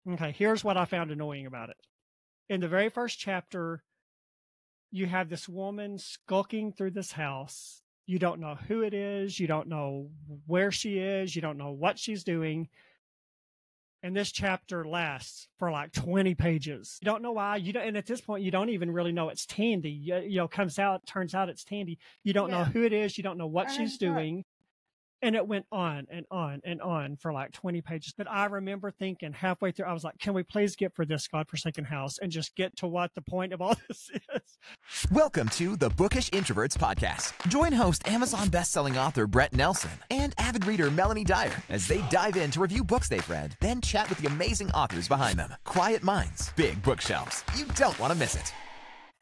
Okay, here's what I found annoying about it. In the very first chapter, you have this woman skulking through this house. You don't know who it is. You don't know where she is. You don't know what she's doing. And this chapter lasts for like 20 pages. You don't know why. And at this point, you don't even really know it's Tandy. Turns out it's Tandy. You don't know who it is. You don't know what she's doing. And it went on and on and on for like 20 pages. But I remember thinking halfway through, I was like, can we please get for this godforsaken house and just get to what the point of all this is? Welcome to the Bookish Introverts podcast. Join host Amazon bestselling author Brett Nelson and avid reader Melanie Dyer as they dive in to review books they've read, then chat with the amazing authors behind them. Quiet minds, big bookshelves. You don't want to miss it.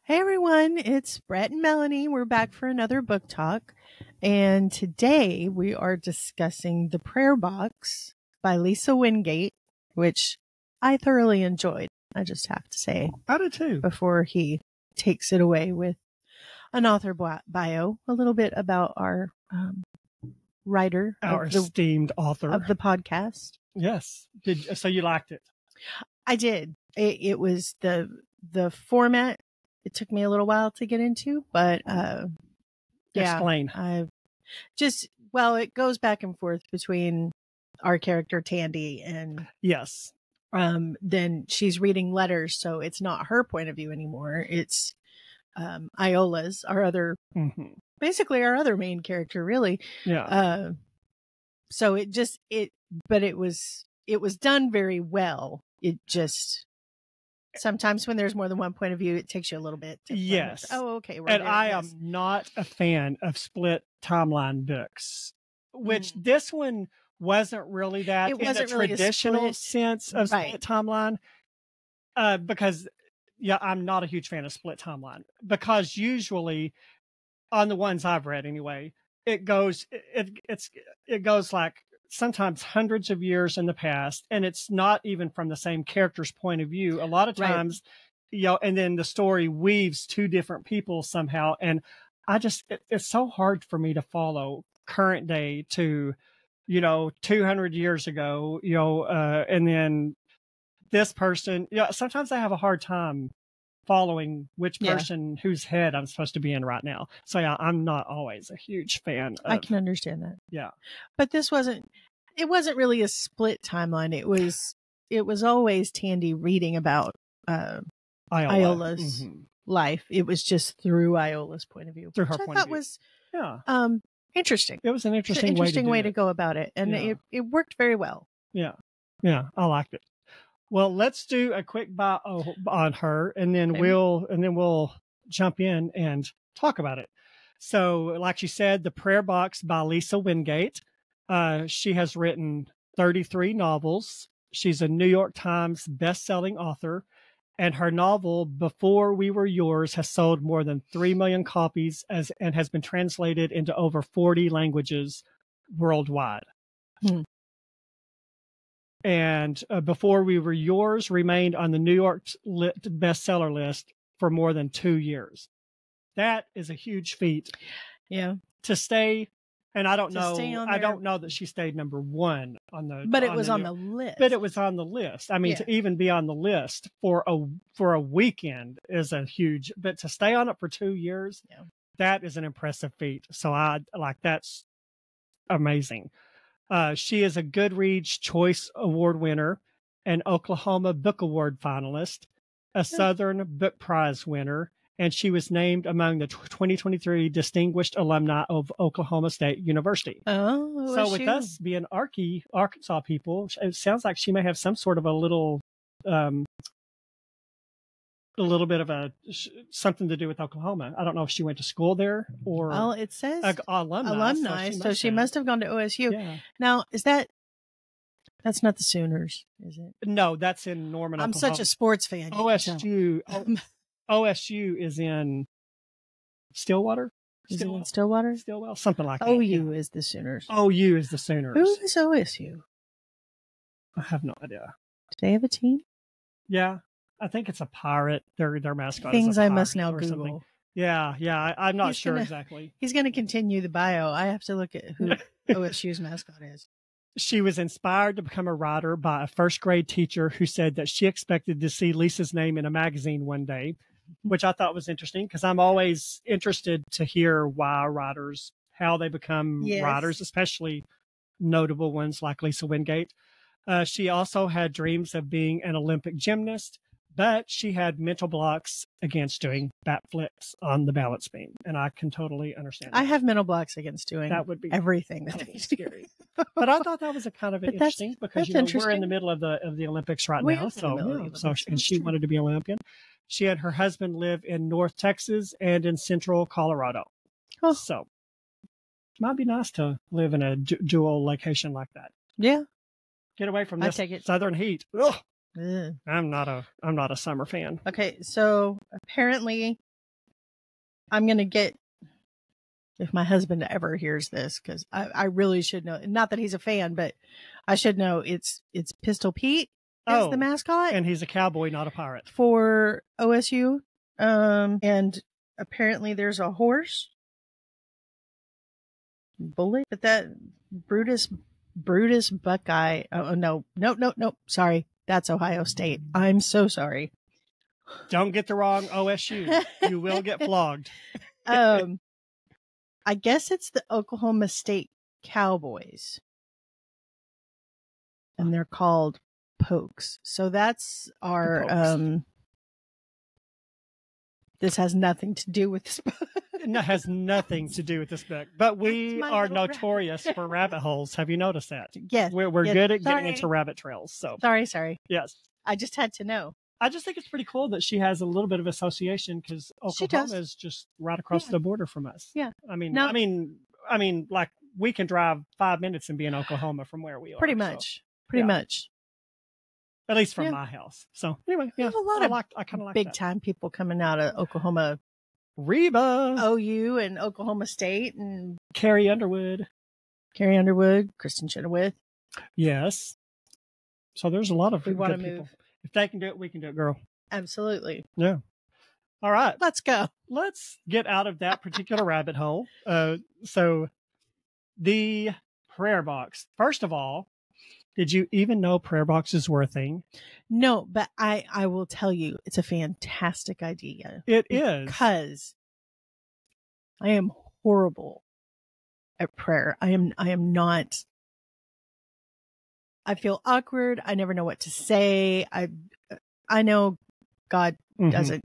Hey everyone, it's Brett and Melanie. We're back for another book talk. And today we are discussing The Prayer Box by Lisa Wingate, which I thoroughly enjoyed. I just have to say. I did too. Before he takes it away with an author bio, a little bit about our writer. Our esteemed author. Of the podcast. Yes. So you liked it? I did. It was the format. It took me a little while to get into, but explain. It goes back and forth between our character Tandy and yes. Then she's reading letters, so it's not her point of view anymore. It's Iola's, our other, basically our other main character, really. Yeah. So but it was done very well. It just. Sometimes when there's more than one point of view, it takes you a little bit. Yes. Okay. And I am not a fan of split timeline books, which this one wasn't really that in the traditional sense of split timeline. Because, I'm not a huge fan of split timeline because usually on the ones I've read anyway, it goes like sometimes hundreds of years in the past, and it's not even from the same character's point of view. A lot of times, and then the story weaves two different people somehow. And it's so hard for me to follow current day to, 200 years ago, and then this person, sometimes I have a hard time following which person whose head I'm supposed to be in right now. So I'm not always a huge fan of, I can understand that. Yeah. But it wasn't really a split timeline. It was always Tandy reading about Iola's life. It was just through Iola's point of view. Through her point of view. Was interesting. It was an interesting way to go about it. And it worked very well. Yeah. Yeah. I liked it. Well, let's do a quick bio on her, and then we'll jump in and talk about it. So, like she said, The Prayer Box by Lisa Wingate. She has written 33 novels. She's a New York Times best-selling author, and her novel Before We Were Yours has sold more than 3 million copies and has been translated into over 40 languages worldwide. And Before We Were Yours remained on the New York bestseller list for more than 2 years. That is a huge feat. Yeah. To stay, and I don't know that she stayed number one on the. But it was on the list. But it was on the list. I mean, to even be on the list for a weekend is a huge. But to stay on it for 2 years, that is an impressive feat. So that's amazing. She is a Goodreads Choice Award winner, an Oklahoma Book Award finalist, a Southern Book Prize winner, and she was named among the 2023 Distinguished Alumni of Oklahoma State University. Oh, so with us being Arkansas people, it sounds like she may have some sort of a little bit of something to do with Oklahoma. I don't know if she went to school there or. Well, it says alumni. So she must have gone to OSU. Yeah. Now, that's not the Sooners, is it? No, that's in Norman, I'm Oklahoma. such a sports fan. OSU is in Stillwater. Is it in Stillwater? Stillwell, something like that. OU is the Sooners. OU is the Sooners. Who is OSU? I have no idea. Do they have a team? Yeah. I think it's a pirate. Their mascot Things is a pirate I must now or Google. Something. Yeah. I'm not sure exactly. He's going to continue the bio. I have to look at who OSU's mascot is. She was inspired to become a writer by a first grade teacher who said that she expected to see Lisa's name in a magazine one day, which I thought was interesting because I'm always interested to hear why writers, how they become writers, especially notable ones like Lisa Wingate. She also had dreams of being an Olympic gymnast, but she had mental blocks against doing backflips on the balance beam. And I can totally understand that. I have mental blocks against doing that would be everything that totally scary. But I thought that was a kind of interesting because we're in the middle of the Olympics right now. And she wanted to be an Olympian. She and her husband live in North Texas and in Central Colorado. Oh. So it might be nice to live in a dual location like that. Yeah. Get away from this southern heat. Ugh. I'm not a summer fan. Okay, so apparently I'm going to get, if my husband ever hears this, because I really should know, not that he's a fan, but I should know it's Pistol Pete is the mascot. And he's a cowboy, not a pirate. For OSU. And apparently there's a horse. Bullet, but that Brutus Buckeye. Oh, no. Sorry. That's Ohio State. I'm so sorry. Don't get the wrong OSU. You will get flogged. I guess it's the Oklahoma State Cowboys. And they're called Pokes. So that's our, this has nothing to do with this book. It has nothing to do with this book. But we are notorious for rabbit holes. Have you noticed that? Yes. We're good at getting into rabbit trails. So Sorry. Yes. I just had to know. I just think it's pretty cool that she has a little bit of association because Oklahoma is just right across the border from us. Yeah. I mean, like we can drive 5 minutes and be in Oklahoma from where we are. Pretty much. Pretty much. At least from my house. So anyway, a lot I kind of like big that. time people coming out of Oklahoma. Reba, OU and Oklahoma State and Carrie Underwood, Kristen Chenoweth. Yes. So there's a lot of we want to people. move. If they can do it, we can do it, girl. Absolutely. Yeah. All right. Let's go. Let's get out of that particular rabbit hole. So the prayer box. First of all, did you even know prayer boxes were a thing? No, but I will tell you, it's a fantastic idea. It is. Because I am horrible at prayer. I am not. I feel awkward. I never know what to say. I know God doesn't,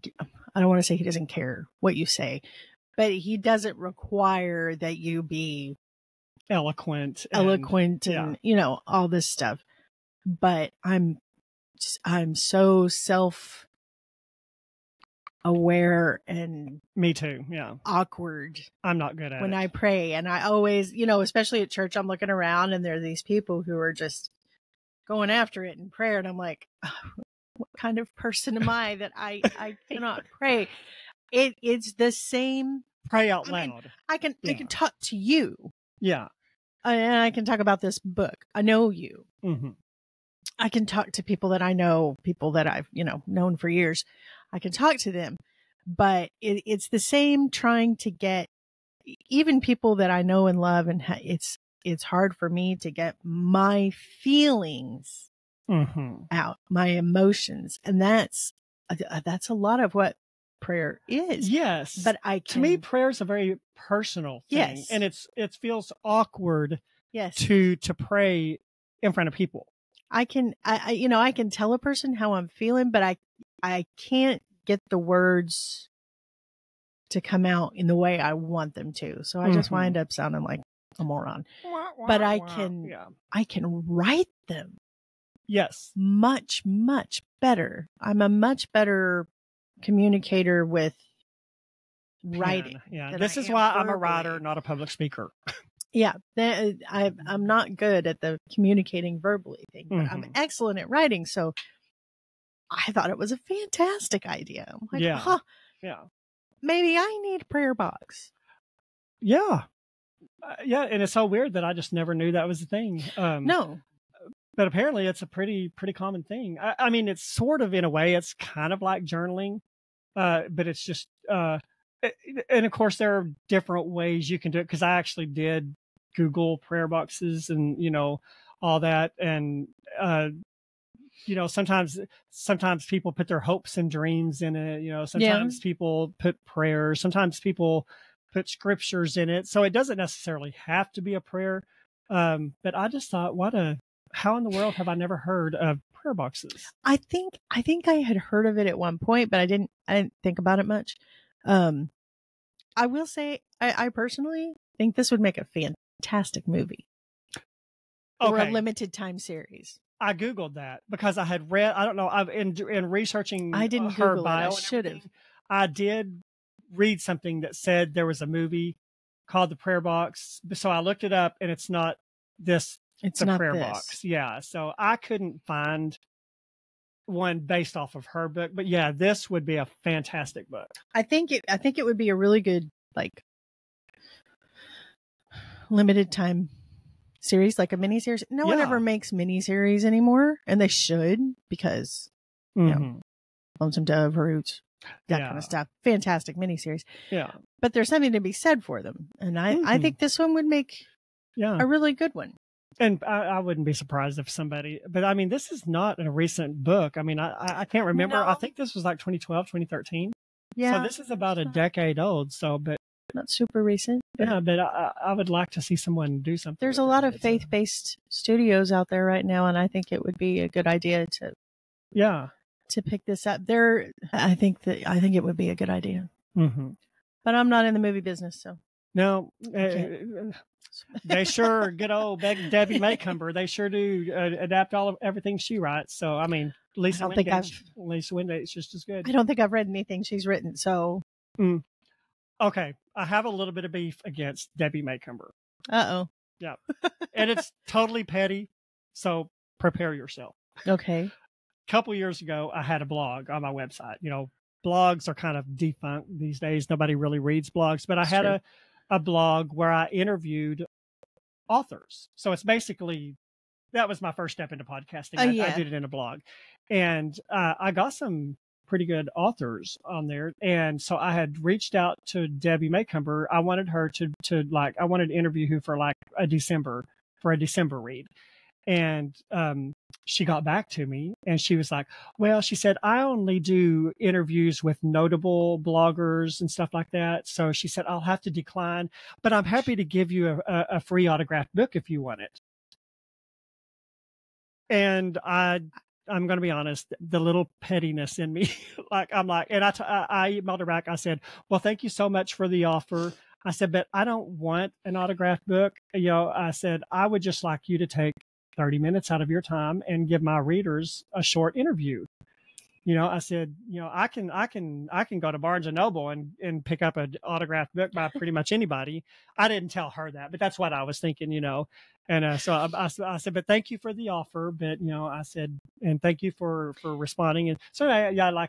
I don't want to say he doesn't care what you say, but he doesn't require that you be eloquent and you know, all this stuff. But I'm so self-aware and me too. Yeah. Awkward. I'm not good at when it. I pray, and I always, you know, especially at church, I'm looking around and there are these people who are just going after it in prayer, and I'm like, oh, what kind of person am I that I cannot pray? It's the same. Pray out loud. I can talk to you. Yeah. And I can talk about this book. I know you. Mm-hmm. I can talk to people that I know, people that I've, you know, known for years. I can talk to them, but it's the same trying to get even people that I know and love. And it's hard for me to get my feelings out, my emotions. And that's a lot of what prayer is. Yes. But to me, prayer is a very personal thing. Yes. And it feels awkward. Yes. To pray in front of people. I can tell a person how I'm feeling, but I can't get the words to come out in the way I want them to. So I just wind up sounding like a moron. But I can write them. Yes. Much, much better. I'm a much better communicator with writing. Yeah. This is why I'm a writer, not a public speaker. Yeah, I'm not good at the communicating verbally thing, but I'm excellent at writing. So I thought it was a fantastic idea. I'm like, maybe I need a prayer box. Yeah. And it's so weird that I just never knew that was a thing. No. But apparently it's a pretty common thing. I mean, it's sort of, in a way, it's kind of like journaling, but it's just, and of course there are different ways you can do it. Cause I actually did Google prayer boxes and, all that. And, sometimes people put their hopes and dreams in it. Sometimes people put prayers, sometimes people put scriptures in it. So it doesn't necessarily have to be a prayer. But I just thought, how in the world have I never heard of prayer boxes? I think I had heard of it at one point, but I didn't think about it much. I will say, I personally think this would make a fantastic movie or a limited time series. I Googled that because I had read, I don't know, in researching I didn't her Google bio. I should have. I did read something that said there was a movie called The Prayer Box. So I looked it up and it's not this. It's the not prayer this. box. Yeah. So I couldn't find one based off of her book, but yeah, this would be a fantastic book. I think it would be a really good, like, limited time series, like a mini series. No one ever makes mini series anymore, and they should, because Lonesome Dove, Roots, that kind of stuff. Fantastic mini series. Yeah. But there's something to be said for them. And I think this one would make a really good one. And I wouldn't be surprised if somebody, but I mean, this is not a recent book. I mean, I can't remember. No. I think this was like 2012, 2013. Yeah. So this is about a decade old. So, but not super recent. Yeah, but I would like to see someone do something. There's a lot of faith-based studios out there right now, and I think it would be a good idea to pick this up. I think it would be a good idea. Mm-hmm. But I'm not in the movie business, so no. They sure, good old Debbie Maycomber, they sure do adapt everything she writes. So, I mean, Lisa Wingate's just as good. I don't think I've read anything she's written, so. Okay, I have a little bit of beef against Debbie Maycomber. Uh-oh. Yeah. And it's totally petty, so prepare yourself. Okay. A couple years ago, I had a blog on my website. Blogs are kind of defunct these days. Nobody really reads blogs, but I had a blog where I interviewed authors. So it's basically, that was my first step into podcasting. I did it in a blog. And I got some pretty good authors on there. And so I had reached out to Debbie Maycomber. I wanted her I wanted to interview her for a December read. And she got back to me and she was like, well, she said, I only do interviews with notable bloggers and stuff like that. So she said, I'll have to decline, but I'm happy to give you a free autographed book if you want it. And I'm going to be honest, the little pettiness in me, and I emailed her back. I said, well, thank you so much for the offer. I said, but I don't want an autographed book. I said, I would just like you to take 30 minutes out of your time and give my readers a short interview. I said, I can go to Barnes and Noble and pick up an autographed book by pretty much anybody. I didn't tell her that, but that's what I was thinking, And so I said, but thank you for the offer. But, I said, and thank you for responding. And so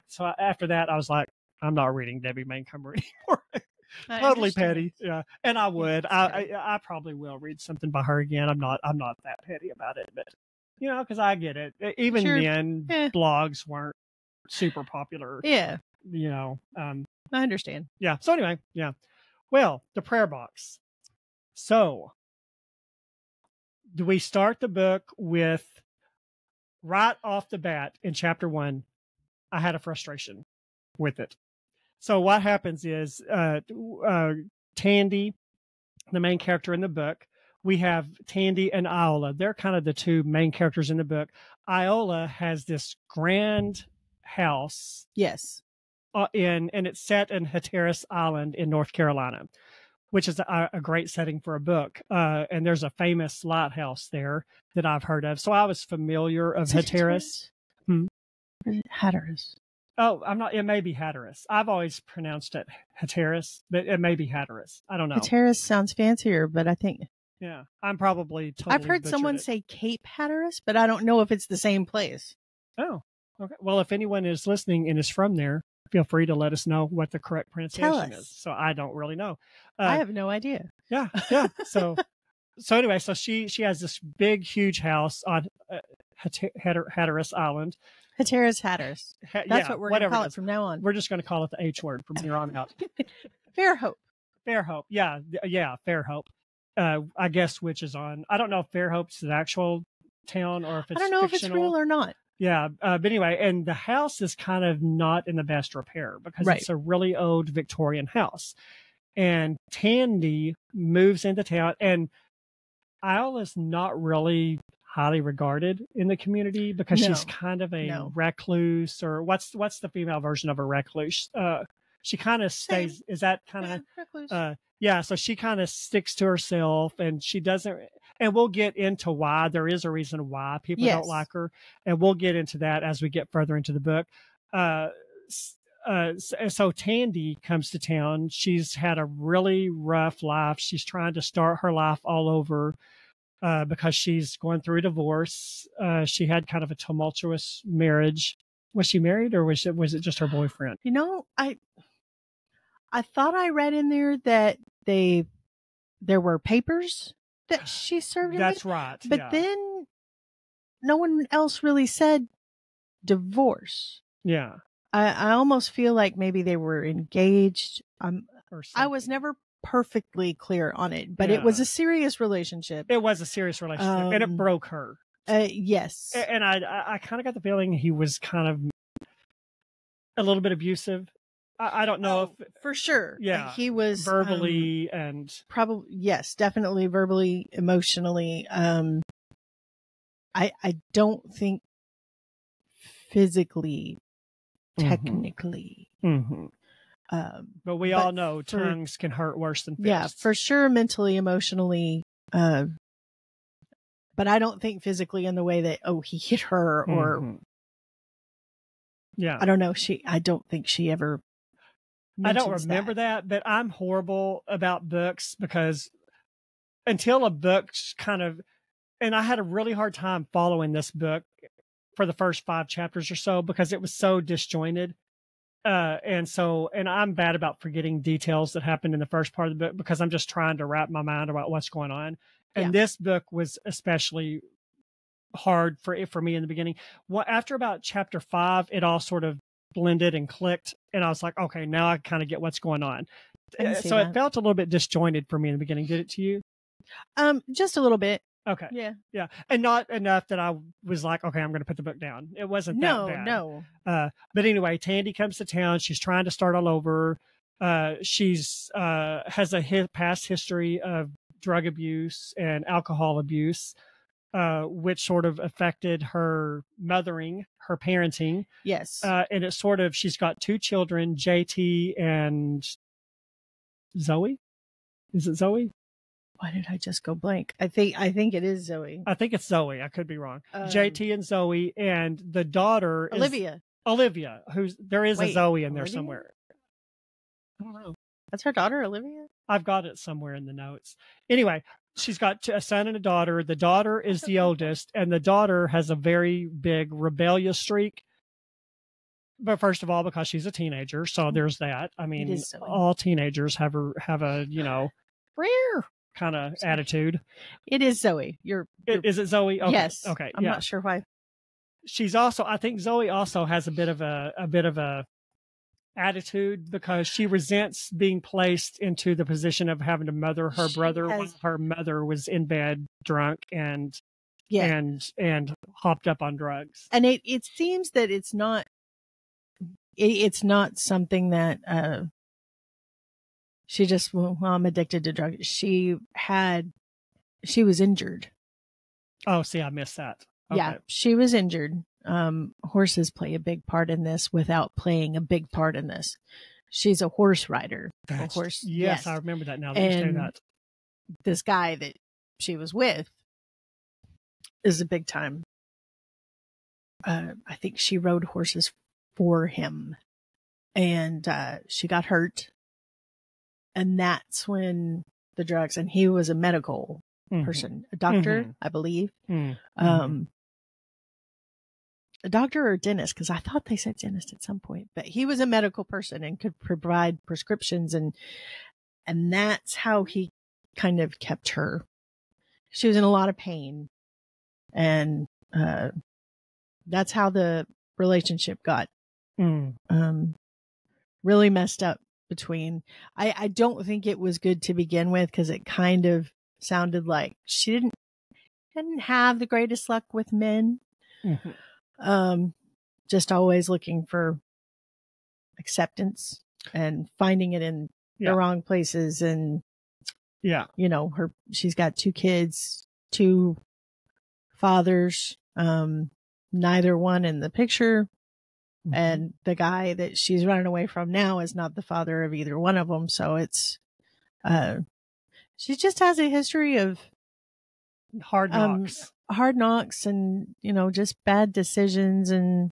so after that, I was like, I'm not reading Debbie Maycomber anymore. Totally petty. Yeah. And I would, I probably will read something by her again. I'm not that petty about it, but cause I get it. Even then blogs weren't super popular. Yeah. I understand. Yeah. So anyway, yeah. Well, the prayer box. So do we start the book with right off the bat in chapter 1? I had a frustration with it. So what happens is Tandy, the main character in the book, we have Tandy and Iola. They're kind of the two main characters in the book. Iola has this grand house. Yes. And it's set in Hatteras Island in North Carolina, which is a great setting for a book. And there's a famous lighthouse there that I've heard of. So I was familiar of Hatteras. Hatteras. Oh, it may be Hatteras. I've always pronounced it Hatteras, but it may be Hatteras. I don't know. Hatteras sounds fancier, but I think. Yeah, I'm probably totally. I've heard someone say Cape Hatteras, but I don't know if it's the same place. Oh, okay. Well, if anyone is listening and is from there, feel free to let us know what the correct pronunciation is. So I don't really know. I have no idea. Yeah. So anyway, so she has this big, huge house on Hatteras Island. Hatteras. That's what we're going to call it from now on. We're just going to call it the H word from here on out. Fair Hope. Yeah, Fair Hope. I guess, which is on. I don't know if Fairhope's an actual town or if it's I don't know fictional. if it's real or not. Yeah, but anyway, and the house is kind of not in the best repair because it's a really old Victorian house. And Tandy moves into town, and Iola's not really highly regarded in the community because she's kind of a recluse, or what's the female version of a recluse? She kind of stays. Is that kind of recluse? Yeah, so she kind of sticks to herself, and she doesn't. And we'll get into why. There is a reason why people don't like her, and we'll get into that as we get further into the book. So Tandy comes to town. She's had a really rough life. She's trying to start her life all over because she's going through a divorce. She had kind of a tumultuous marriage. Was she married, or was it just her boyfriend? You know, I thought I read in there that there were papers that she served him That's with, right. But then no one else really said divorce. Yeah. I almost feel like maybe they were engaged. I was never perfectly clear on it, but it was a serious relationship. It was a serious relationship, and it broke her. Yes. And I kind of got the feeling he was kind of a little bit abusive. I don't know if for sure. Yeah, he was verbally and probably definitely verbally, emotionally. I don't think physically, technically. Mm-hmm. But we all know tongues can hurt worse than fists. Yeah, for sure, mentally, emotionally. But I don't think physically in the way that he hit her or. Yeah, I don't know. I don't think she ever. I don't remember that, but I'm horrible about books because until a book's kind of, and I had a really hard time following this book for the first 5 chapters or so because it was so disjointed. And I'm bad about forgetting details that happened in the first part of the book because I'm just trying to wrap my mind about what's going on. And this book was especially hard for me in the beginning. Well, after about chapter 5, it all sort of blended and clicked, and I was like, okay, now I kind of get what's going on. So it felt a little bit disjointed for me in the beginning. Did it to you? Just a little bit. Okay. Yeah. And not enough that I was like, okay, I'm going to put the book down. It wasn't that bad. No. But anyway, Tandy comes to town. She's trying to start all over. She's has a past history of drug abuse and alcohol abuse, which sort of affected her mothering, her parenting. Yes. And it's sort of, she's got 2 children, JT and Zoe. Is it Zoe? Why did I just go blank? I think it is Zoe. I think it's Zoe. I could be wrong. JT and Zoe, and the daughter Olivia. Olivia, there is a Zoe in there somewhere. I don't know. That's her daughter, Olivia? I've got it somewhere in the notes. Anyway, she's got a son and a daughter. The daughter is the oldest, and the daughter has a very big rebellious streak. But first of all, because she's a teenager, so there's that. I mean, all teenagers have a rare kind of attitude. It is Zoe. Is it Zoe? Okay. Yes. Okay. I'm not sure why. She's also, I think Zoe also has a bit of a attitude because she resents being placed into the position of having to mother her brother when her mother was in bed drunk and hopped up on drugs. And it seems that it's not something that she just, I'm addicted to drugs. She was injured. Oh, see, I missed that. Okay. Yeah, she was injured. Horses play a big part in this without playing a big part in this. She's a horse rider. Yes, I remember that now that you say that. This guy that she was with is a big time. I think she rode horses for him, and she got hurt. And that's when the drugs, and he was a medical person, a doctor, I believe. A doctor or a dentist, because I thought they said dentist at some point, but he was a medical person and could provide prescriptions, and that's how he kind of kept her. She was in a lot of pain, and that's how the relationship got really messed up between. I don't think it was good to begin with because it kind of sounded like she didn't have the greatest luck with men. Just always looking for acceptance and finding it in the wrong places. And she's got 2 kids, 2 fathers, neither one in the picture. And the guy that she's running away from now is not the father of either one of them. So it's, she just has a history of hard knocks and, just bad decisions. And,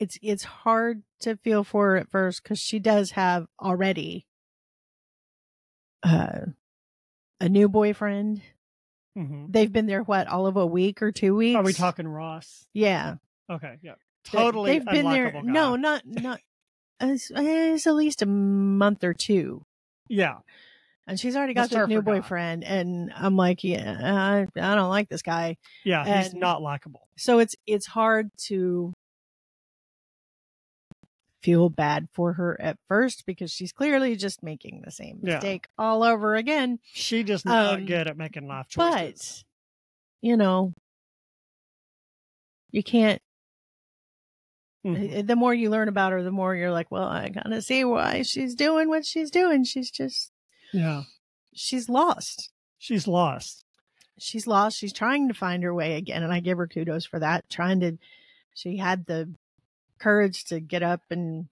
it's hard to feel for her at first because she does have already, a new boyfriend. They've been there, all of a week or 2 weeks? Are we talking Ross? Yeah. Okay. Yeah. Totally. They've been there. Guy. No, not. It's at least a month or 2. Yeah. And she's already got this new boyfriend, and I'm like, I don't like this guy. Yeah, he's not likable. So it's hard to feel bad for her at first because she's clearly just making the same mistake all over again. She just not good at making life choices. But, you can't. The more you learn about her, the more you're like, well, I kind of see why she's doing what she's doing. She's just, she's lost. She's lost. She's lost. She's trying to find her way again. And I give her kudos for that. She had the courage to get up and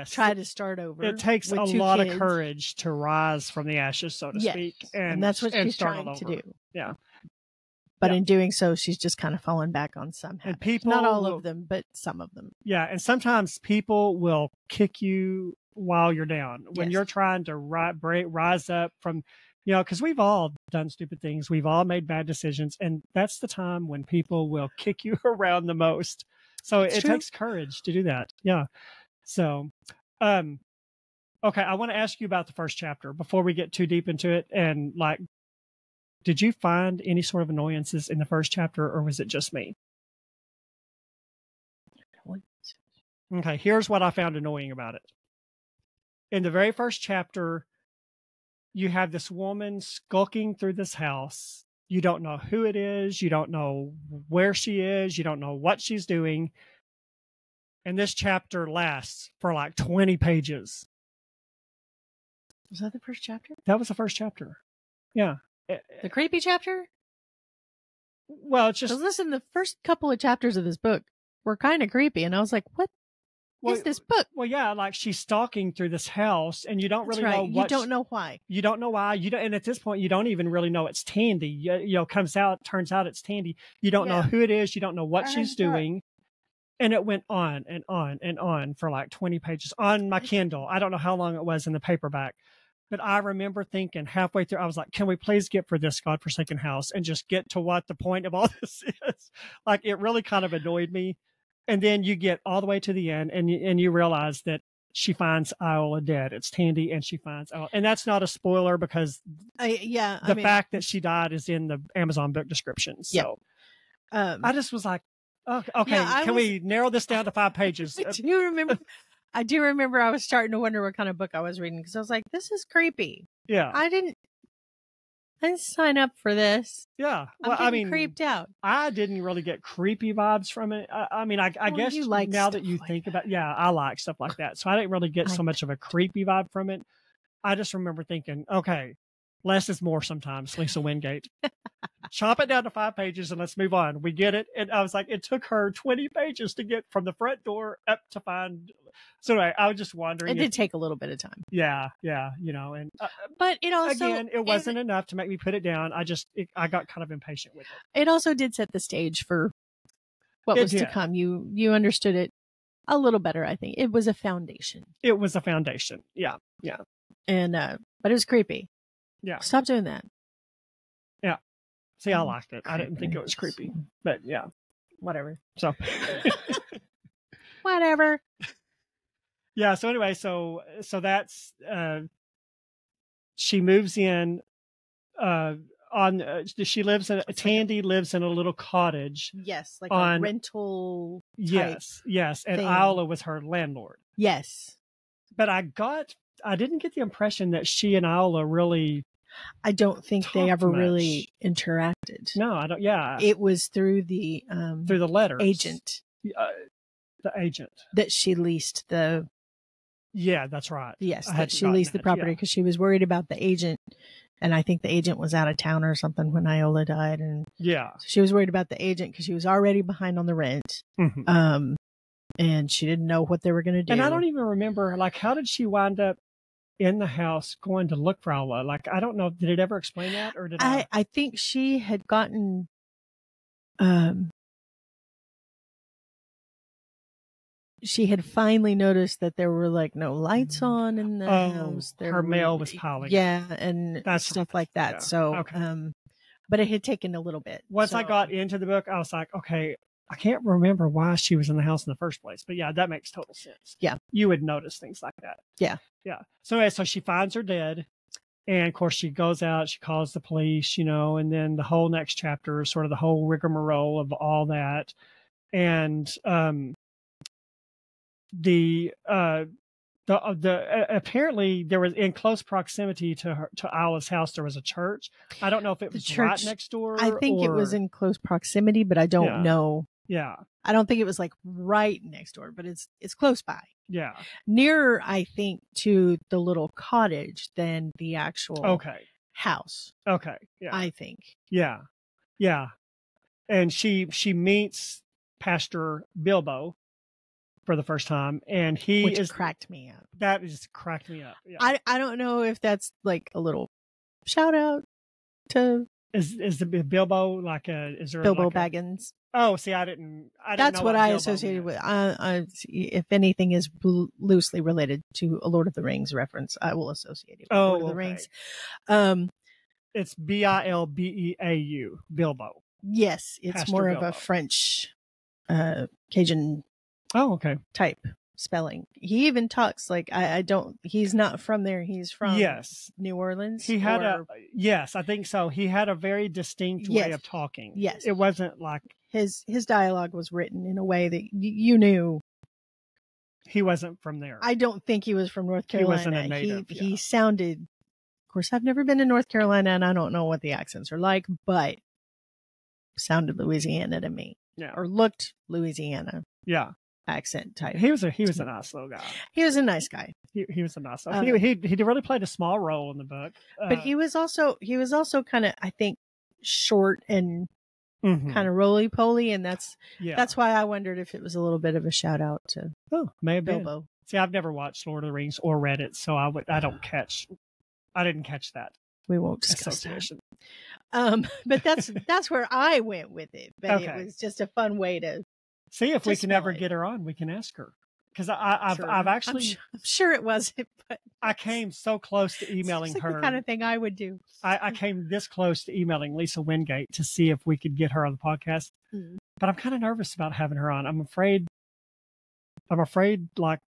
try to start over. It takes a lot of courage to rise from the ashes, so to speak. And that's what she's trying to do. Yeah. But in doing so, she's just kind of fallen back on some habits. And people, not all of them, but some of them. Yeah. And sometimes people will kick you while you're down when you're trying to rise up from, because we've all done stupid things. We've all made bad decisions. And that's the time when people will kick you around the most. So it takes courage to do that. Yeah. So, okay. I want to ask you about the first chapter before we get too deep into it. And did you find any sort of annoyances in the first chapter, or was it just me? Okay. Here's what I found annoying about it. In the very first chapter, you have this woman skulking through this house. You don't know who it is. You don't know where she is. You don't know what she's doing. And this chapter lasts for 20 pages. Was that the first chapter? That was the first chapter. Yeah. The creepy chapter? Well, it's just... Listen, the first couple of chapters of this book were kind of creepy. And I was like, what is this book? Well, yeah, she's stalking through this house and you don't really know what... You don't know why. You don't know why. And at this point, you don't even really know it's Tandy. Turns out it's Tandy. You don't know who it is. You don't know what she's doing. And it went on and on and on for 20 pages on my Kindle. I don't know how long it was in the paperback. But I remember thinking halfway through, I was like, can we please get for this godforsaken house and just get to what the point of all this is? It really kind of annoyed me. And then you get all the way to the end and you realize that she finds Iola dead. It's Tandy and she finds Iola. And that's not a spoiler because the fact that she died is in the Amazon book description. So I just was like, okay, can we narrow this down to 5 pages? I do remember I was starting to wonder what kind of book I was reading because I was like, this is creepy. Yeah. I didn't sign up for this. Yeah. Well, I'm getting creeped out. I didn't really get creepy vibes from it. I guess you like now that you think about it, I like stuff like that. So I didn't really get so much of a creepy vibe from it. I just remember thinking, okay, less is more sometimes, Lisa Wingate. Chop it down to 5 pages and let's move on. We get it. And I was like, it took her 20 pages to get from the front door up to find. So anyway, I was just wondering. It did take a little bit of time. Yeah. And but it also, again, it wasn't enough to make me put it down. I got kind of impatient with it. It also did set the stage for what was to come. You understood it a little better, I think. It was a foundation. It was a foundation. Yeah. And but it was creepy. Yeah. Stop doing that. Yeah. See, I liked it. I didn't think it was creepy, but yeah, whatever. So, whatever. Yeah. So anyway, so that's, she moves in, she lives in, Tandy lives in a little cottage. Yes. A rental. Yes. And thing. Iola was her landlord. Yes. But I got I didn't get the impression that she and Iola really. I don't think they ever much. Really interacted. No, I don't. Yeah, it was through the letters agent. The agent that she leased the. Yeah, that's right. Yes, that she leased the property because she was worried about the agent, and I think the agent was out of town or something when Iola died, and so she was worried about the agent because she was already behind on the rent. Mm-hmm. And she didn't know what they were going to do. And I don't even remember, like, how did she wind up in the house going to look for Iola? Like, I don't know. Did it ever explain that, or did I think she had gotten. She had finally noticed that there were like no lights on in the house. Her mail was piling. Yeah, and stuff like that. Yeah. So, okay. But it had taken a little bit. Once I got into the book, I was like, okay, I can't remember why she was in the house in the first place. But yeah, that makes total sense. Yeah. You would notice things like that. Yeah. Yeah. So anyway, so she finds her dead. And of course, she goes out, she calls the police, and then the whole next chapter is sort of the whole rigmarole of all that. And apparently there was, in close proximity to Iola's house, there was a church. I don't know if it was right next door. I think it was in close proximity, but I don't know. Yeah. I don't think it was like right next door, but it's close by. Yeah. Nearer, I think, to the little cottage than the actual house. Okay. Yeah. I think. Yeah. Yeah. And she meets Pastor Bilbo for the first time, and which cracked me up. That just cracked me up. Yeah. I don't know if that's like a little shout out to is the Bilbo like is there Bilbo like Baggins? Oh, see, I didn't that's know what I Bilbo associated with. If anything is loosely related to a Lord of the Rings reference, I will associate it with Lord of the Rings. It's Bilbeau, Bilbo. Yes, it's Pastor more Bilbo. Of a French Cajun type spelling. He even talks like he's not from there. He's from New Orleans. He had I think so. He had a very distinct way of talking. Yes. It wasn't like his dialogue was written in a way that you knew he wasn't from there. I don't think he was from North Carolina. He wasn't a native. He sounded, of course, I've never been to North Carolina and I don't know what the accents are like, but sounded Louisiana to me. Yeah. Or looked Louisiana. Yeah. Accent type. He was a nice little guy. He was a nice guy. He was a nice guy. He really played a small role in the book. But he was also kind of, I think, short and kind of roly poly, and that's why I wondered if it was a little bit of a shout out to may have Bilbo. Been. See, I've never watched Lord of the Rings or read it, so I didn't catch that. We won't discuss that. But that's where I went with it. But it was just a fun way to see if we can ever get her on. We can ask her, because I've actually I'm sure it wasn't, but I came so close to emailing her. The kind of thing I would do. I came this close to emailing Lisa Wingate to see if we could get her on the podcast, but I'm kind of nervous about having her on. I'm afraid like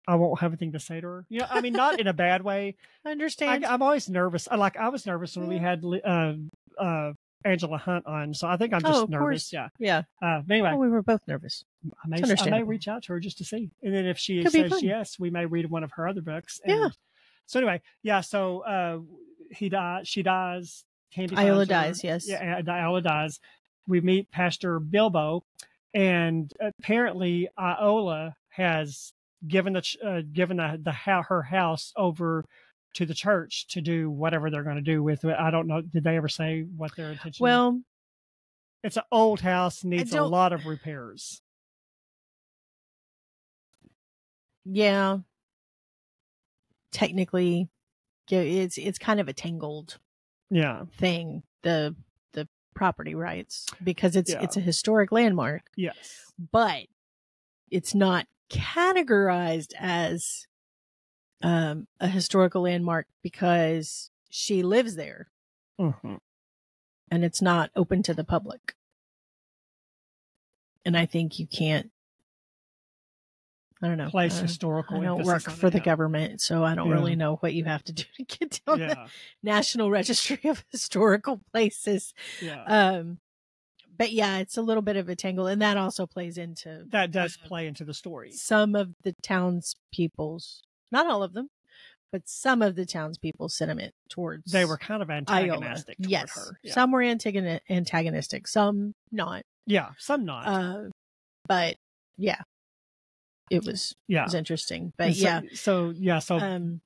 I won't have anything to say to her. I mean, not in a bad way. I understand. I'm always nervous. I was nervous when we had Angela Hunt on, so I think I'm just nervous. Course. Yeah. Anyway, we were both nervous. I may reach out to her just to see, and then if she says yes, we may read one of her other books. So anyway, So he dies. She dies. Tandy Iola dies. Yes. Yeah. Iola dies. We meet Pastor Bilbo, and apparently Iola has given her house over to the church to do whatever they're going to do with it. I don't know. Did they ever say what their intention? Well, it's an old house, needs a lot of repairs. Yeah. Technically, it's kind of a tangled thing, the property rights, because it's a historic landmark. Yes. But it's not categorized as a historical landmark because she lives there, and it's not open to the public. And I think you can't. I don't know. Place historical. I don't work for the government, so I don't really know what you have to do to get on the National Registry of Historical Places. Yeah. But yeah, it's a little bit of a tangle, and that also plays into that does play into the story. Some of the townspeople's, not all of them, but some of the townspeople sentiment towards they were kind of antagonistic Iola. toward her. Yeah. Some were antagonistic, some not. Yeah, some not. But yeah, it was interesting. But so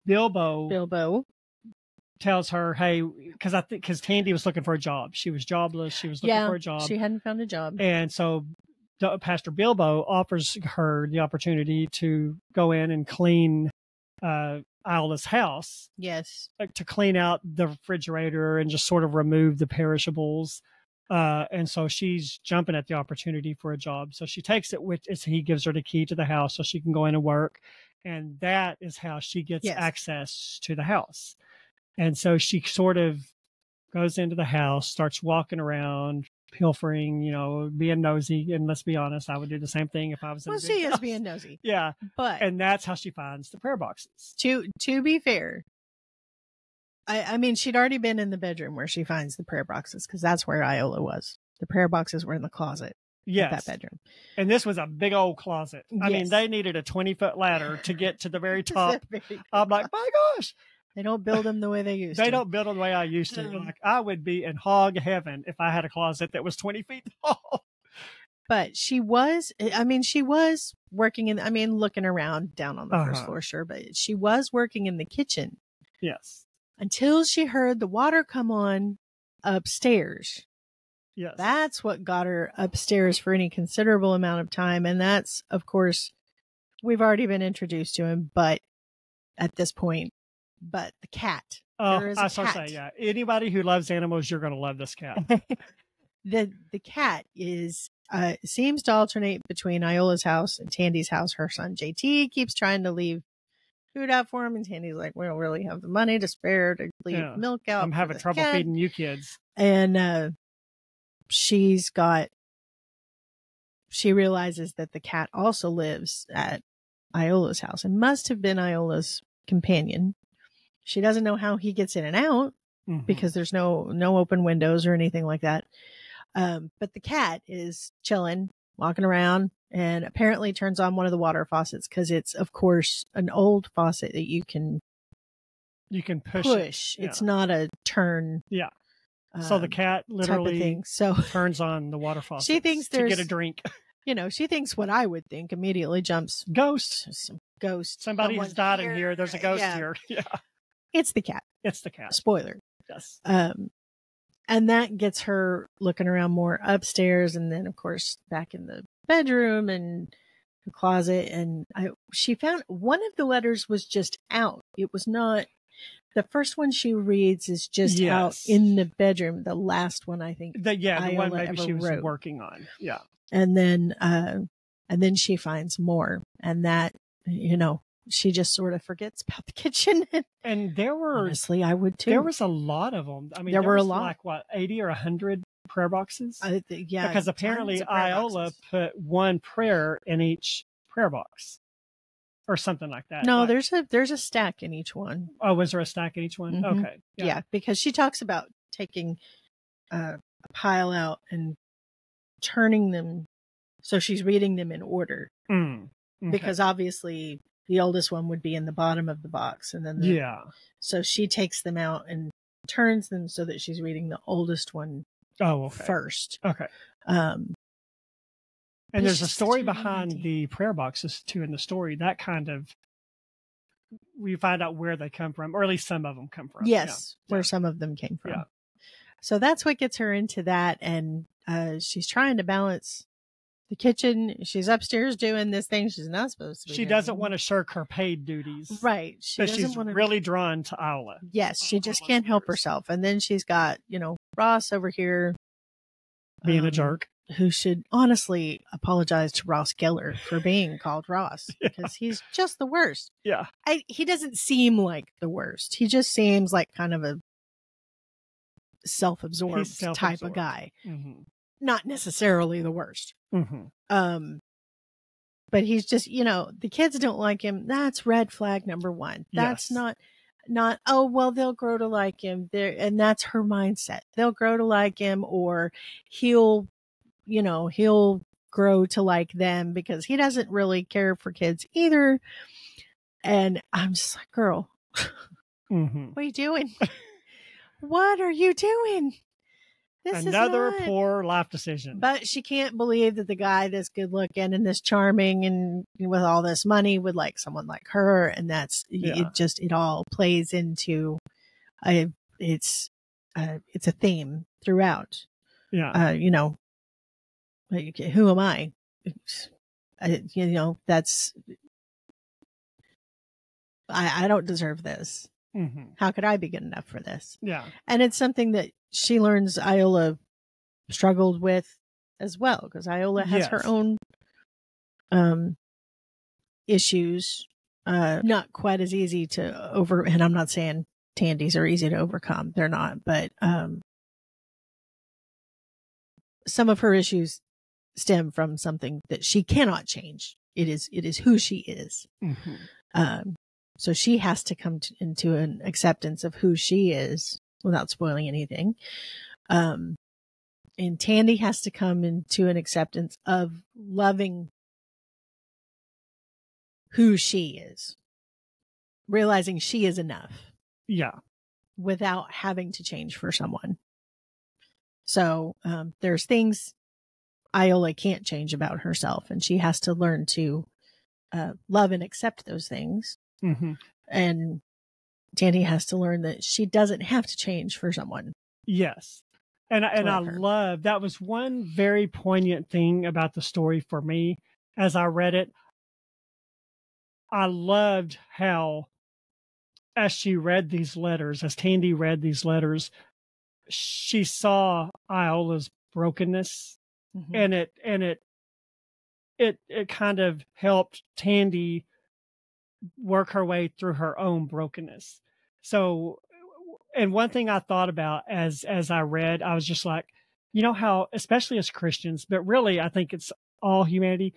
Bilbo tells her, hey, because Tandy was looking for a job. She was jobless. She was looking for a job. She hadn't found a job. And so Pastor Bilbo offers her the opportunity to go in and clean Iola's house. Yes. To clean out the refrigerator and just sort of remove the perishables. And so she's jumping at the opportunity for a job. So she takes it, he gives her the key to the house so she can go in and work. And that is how she gets access to the house. And so she sort of goes into the house, starts walking around, pilfering, being nosy. And let's be honest, I would do the same thing if I was in a big she house. is being nosy. Yeah. But and that's how she finds the prayer boxes. To be fair, I mean, she'd already been in the bedroom where she finds the prayer boxes, because that's where Iola was. The prayer boxes were in the closet. Yes. That bedroom. And this was a big old closet. I mean, they needed a 20-foot ladder to get to the very top. I'm like, my gosh. They don't build them the way they used to. They don't build them the way I used to. Like, I would be in hog heaven if I had a closet that was 20 feet tall. But she was working looking around down on the first floor, sure. But she was working in the kitchen. Yes. Until she heard the water come on upstairs. Yes. That's what got her upstairs for any considerable amount of time. And that's, of course, we've already been introduced to him, but at this point, the cat. Oh, I was going to say, yeah. Anybody who loves animals, you're going to love this cat. The cat seems to alternate between Iola's house and Tandy's house. Her son JT keeps trying to leave food out for him, and Tandy's like, we don't really have the money to spare to leave milk out. I'm having trouble feeding you kids. And she realizes that the cat also lives at Iola's house and must have been Iola's companion. She doesn't know how he gets in and out because there's no open windows or anything like that. But the cat is chilling, walking around, and apparently turns on one of the water faucets, because it's, of course, an old faucet that you can push. It's not a turn. Yeah. So the cat literally turns on the water faucet. She thinks to get a drink. She thinks what I would think immediately jumps. Ghost. Somebody has died in here. There's a ghost here. Yeah. It's the cat. It's the cat. Spoiler. Yes. And that gets her looking around more upstairs, and then, of course, back in the bedroom and the closet. And she found one of the letters was just out. It was not. The first one she reads is just out in the bedroom. The last one, I think. The one maybe she was working on. Yeah. And then she finds more, and that, she just sort of forgets about the kitchen. And there were, honestly, I would too. There was a lot of them. I mean, there were a lot. Like what, 80 or 100 prayer boxes? Yeah. Because apparently Iola put one prayer in each prayer box, or something like that. No, there's a stack in each one. Oh, was there a stack in each one? Mm-hmm. Okay. Yeah, because she talks about taking a pile out and turning them, so she's reading them in order. Okay. Because obviously the oldest one would be in the bottom of the box, and then so she takes them out and turns them so that she's reading the oldest one first. Okay. And there's a story behind the prayer boxes too in the story. That kind of, we find out where they come from, or at least some of them come from. Yes, where some of them came from. Yeah. So that's what gets her into that, and she's trying to balance the kitchen. She's upstairs doing this thing she's not supposed to be doing. She doesn't want to shirk her paid duties. Right. She's really drawn to Iola. Yes, she just can't help herself. And then she's got, Ross over here. Being a jerk. Who should honestly apologize to Ross Geller for being called Ross, because he's just the worst. Yeah. He doesn't seem like the worst. He just seems like kind of a self-absorbed type of guy. Mm-hmm. Not necessarily the worst. Mm-hmm. But he's just, the kids don't like him. That's red flag number one. That's not, oh, well, they'll grow to like him there. And that's her mindset. They'll grow to like him, or he'll grow to like them, because he doesn't really care for kids either. And I'm just like, girl, What are you doing? What are you doing? This Another is poor life decision. But she can't believe that the guy that's good looking and this charming and with all this money would like someone like her. And that's, it all plays into, it's a theme throughout. Yeah. Like, who am I? That's, I don't deserve this. Mm-hmm. How could I be good enough for this? Yeah. And it's something that she learns Iola struggled with as well, because Iola has her own issues. Not quite as easy to and I'm not saying Tandy's are easy to overcome. They're not, but some of her issues stem from something that she cannot change. It is who she is. Mm-hmm. So she has to come into an acceptance of who she is without spoiling anything. And Tandy has to come into an acceptance of loving who she is, realizing she is enough. Yeah. Without having to change for someone. So there's things Iola can't change about herself, and she has to learn to love and accept those things. Mm-hmm. And Tandy has to learn that she doesn't have to change for someone. Yes. And I love, that was one very poignant thing about the story for me as I read it. I loved how, as she read these letters, as Tandy read these letters, she saw Iola's brokenness, mm-hmm. and it kind of helped Tandy work her way through her own brokenness. So, and one thing I thought about as I read, I was just like, how, especially as Christians, but really I think it's all humanity,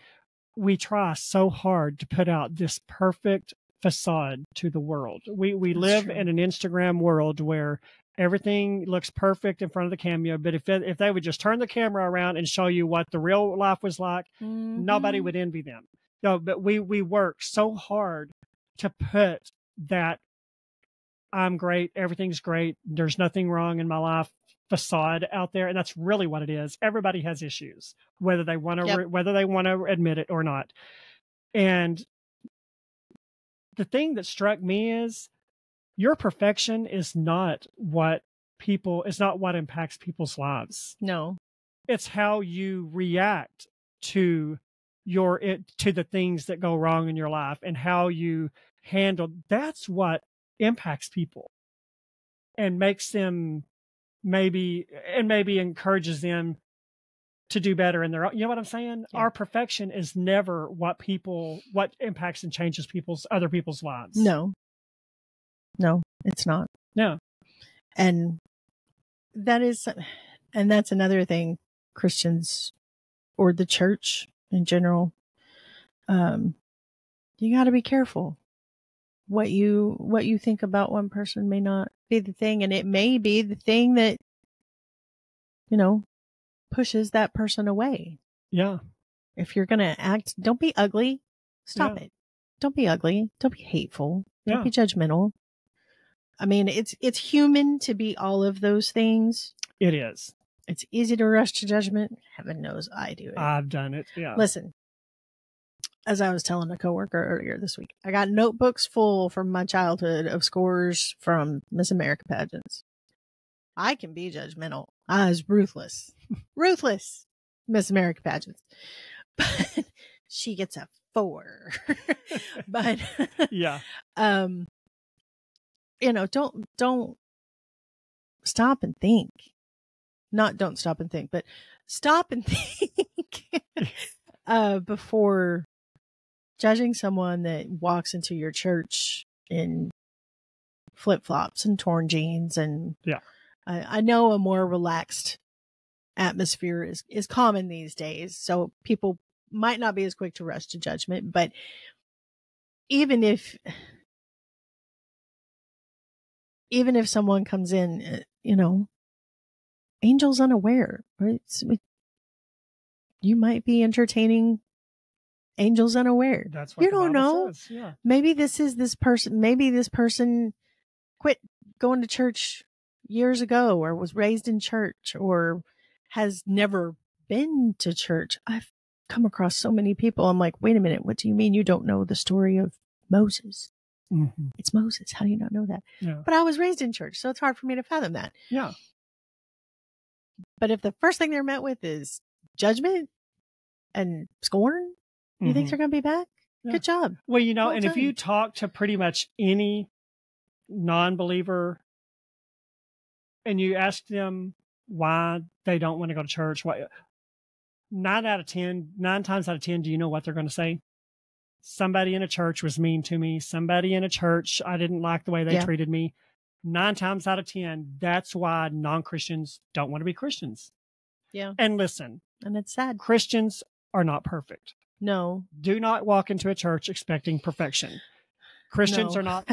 we try so hard to put out this perfect facade to the world. We live in an Instagram world where everything looks perfect in front of the camera, but if they would just turn the camera around and show you what the real life was like, mm-hmm. nobody would envy them. No, but we work so hard to put that I'm great, everything's great, there's nothing wrong in my life facade out there, and that's really what it is. Everybody has issues, whether they want to admit it or not. And the thing that struck me is your perfection is not what impacts people's lives. No. It's how you react to the things that go wrong in your life and how you handle. That's what impacts people and makes them maybe encourages them to do better in their own. You know what I'm saying? Yeah. Our perfection is never what impacts and changes other people's lives. No, it's not. No. And that's another thing Christians or the church in general, you got to be careful. What you think about one person may not be the thing, and it may be the thing that, pushes that person away. Yeah. If you're going to act, don't be ugly. Stop it. Don't be ugly. Don't be hateful. Don't be judgmental. I mean, it's human to be all of those things. It is. It's easy to rush to judgment. Heaven knows I do it. I've done it. Yeah. Listen, as I was telling a coworker earlier this week, I got notebooks full from my childhood of scores from Miss America pageants. I can be judgmental. I was ruthless. Ruthless Miss America pageants. But she gets a 4. But yeah. Don't stop and think. Not don't stop and think, but stop and think before judging someone that walks into your church in flip-flops and torn jeans. And I know a more relaxed atmosphere is common these days, so people might not be as quick to rush to judgment. But even if someone comes in, angel's unaware, right? You might be entertaining angels unaware. That's what you the don't Bible know. says. Yeah. Maybe this is this person. Maybe this person quit going to church years ago, or was raised in church, or has never been to church. I've come across so many people. I'm like, wait a minute. What do you mean you don't know the story of Moses? Mm-hmm. It's Moses. How do you not know that? Yeah. But I was raised in church, so it's hard for me to fathom that. Yeah. But if the first thing they're met with is judgment and scorn, you think they're going to be back? Yeah. Good job. Well, you know, well, and if you talk to pretty much any non-believer and you ask them why they don't want to go to church, why, 9 times out of 10, do you know what they're going to say? Somebody in a church was mean to me. Somebody in a church, I didn't like the way they treated me. 9 times out of 10, that's why non-Christians don't want to be Christians. Yeah. And listen. And it's sad. Christians are not perfect. No. Do not walk into a church expecting perfection. Christians are not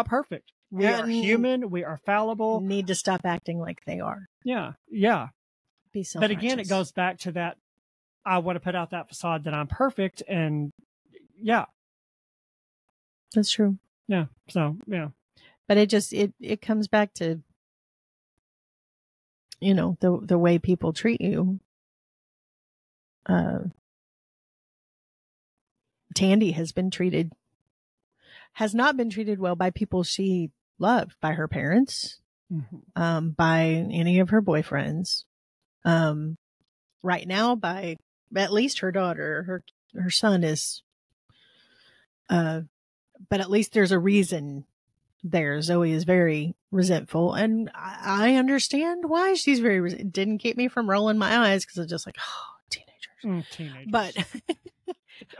perfect. We are human. We are fallible. Need to stop acting like they are. Yeah. Yeah. Be self-righteous. But again, it goes back to that. I want to put out that facade that I'm perfect. And yeah. That's true. Yeah. So, yeah. But it comes back to, you know, the way people treat you. Tandy has not been treated well by people she loved, by her parents, by any of her boyfriends, right now by at least her daughter. Her son is, but at least there's a reason there. Zoe is very resentful, and I understand why she's very it didn't keep me from rolling my eyes, because it's just like, oh, teenagers.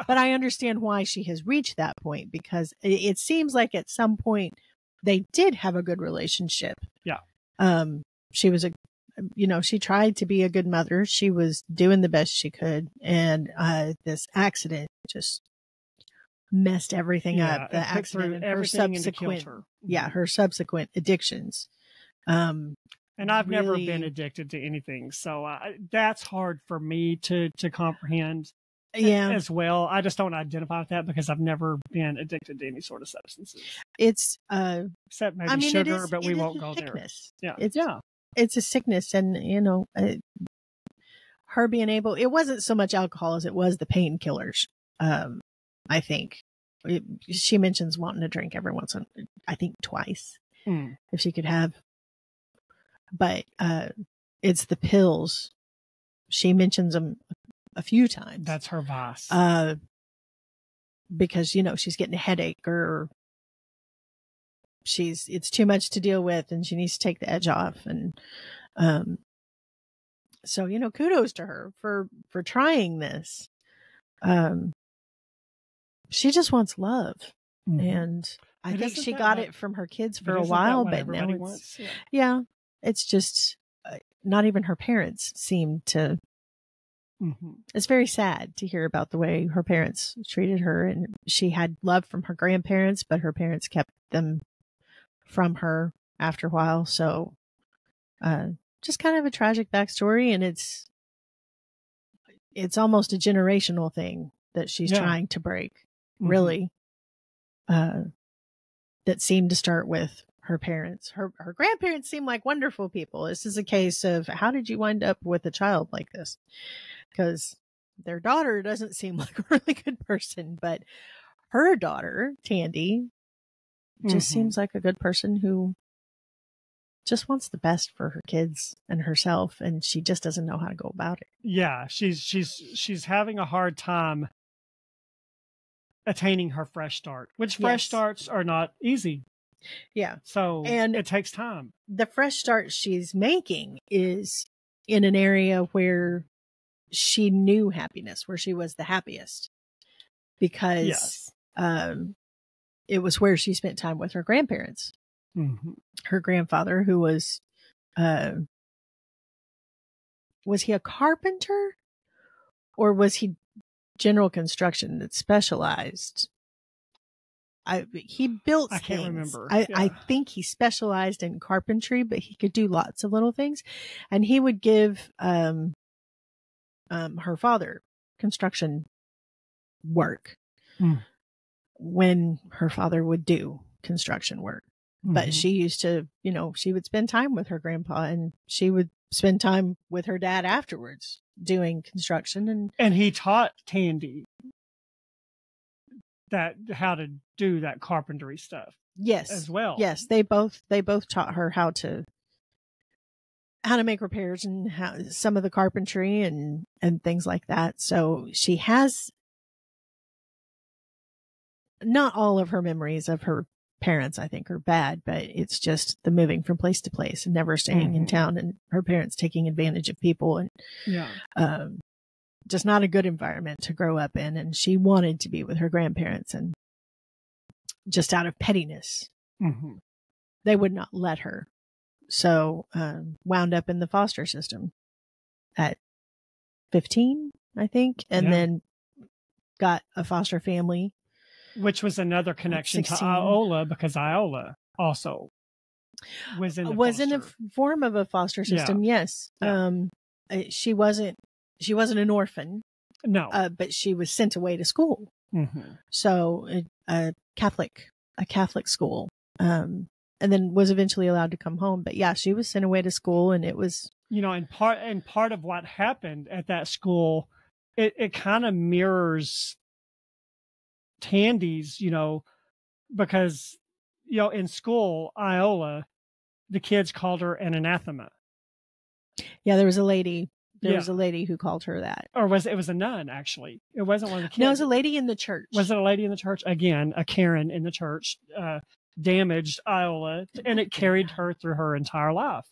But I understand why she has reached that point, because it seems like at some point they did have a good relationship. Yeah. She was she tried to be a good mother. She was doing the best she could. And, this accident just messed everything up. The accident and her subsequent addictions. And I've never been addicted to anything. So that's hard for me to comprehend. Yeah. As well. I just don't identify with that because I've never been addicted to any sort of substances. It's except maybe sugar, but we won't go there. Yeah. It's a sickness, and her being able, it wasn't so much alcohol as it was the painkillers. I think she mentions wanting to drink every once in, I think twice, if she could have, but it's the pills. She mentions them a few times. That's her vice. Because, she's getting a headache, or it's too much to deal with and she needs to take the edge off. And, so, kudos to her for trying this. She just wants love. And I think she got it from her kids for a while, but now it's just not even her parents seem to. It's very sad to hear about the way her parents treated her, and she had love from her grandparents, but her parents kept them from her after a while. So, just kind of a tragic backstory, and it's almost a generational thing that she's trying to break, really. That seemed to start with her parents. Her grandparents seem like wonderful people. This is a case of, how did you wind up with a child like this? Because their daughter doesn't seem like a really good person, but her daughter, Tandy, just seems like a good person who just wants the best for her kids and herself, and she just doesn't know how to go about it. Yeah, she's having a hard time attaining her fresh start, which fresh starts are not easy. Yeah. So it takes time. The fresh start she's making is in an area where she knew happiness, where she was the happiest, because it was where she spent time with her grandparents. Her grandfather, who was he a carpenter, or was he general construction that specialized? He built things. I can't remember. I think he specialized in carpentry, but he could do lots of little things, and he would give her father construction work when her father would do construction work. But she used to, she would spend time with her grandpa, and she would spend time with her dad afterwards doing construction. And he taught Tandy how to do that carpentry stuff. Yes. As well. Yes. They both taught her how to make repairs and some of the carpentry and things like that. So she has not all of her memories of her parents, I think, are bad, but it's just the moving from place to place and never staying in town, and her parents taking advantage of people, and just not a good environment to grow up in. And she wanted to be with her grandparents, and just out of pettiness, they would not let her. So wound up in the foster system at 15, I think, and then got a foster family. Which was another connection 16. To Iola, because Iola also was in a form of a foster system. Yeah. Yes. Yeah. She wasn't an orphan. No. But she was sent away to school. So a Catholic school. And then was eventually allowed to come home. But yeah, she was sent away to school, and it was, and part of what happened at that school, it kind of mirrors Tandy's, because, in school, Iola, the kids called her an anathema. Yeah, there was a lady. There was a lady who called her that. Or it was a nun, actually. It wasn't one of the kids. No, it was a lady in the church. Was it a lady in the church? Again, a Karen in the church damaged Iola, and it carried her through her entire life.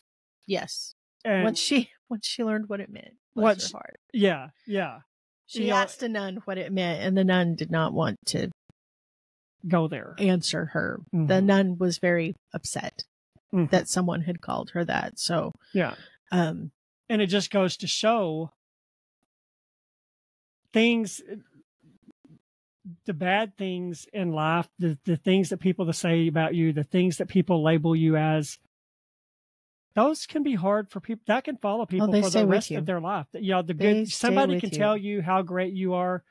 Yes. And once she learned what it meant, bless her heart. Yeah, yeah. She asked a nun what it meant, and the nun did not want to go there, answer her. The nun was very upset that someone had called her that. So, yeah. And it just goes to show things, the bad things in life, the things that people say about you, the things that people label you as, those can be hard for people. That can follow people for the rest of their life. The good, somebody can tell you how great you are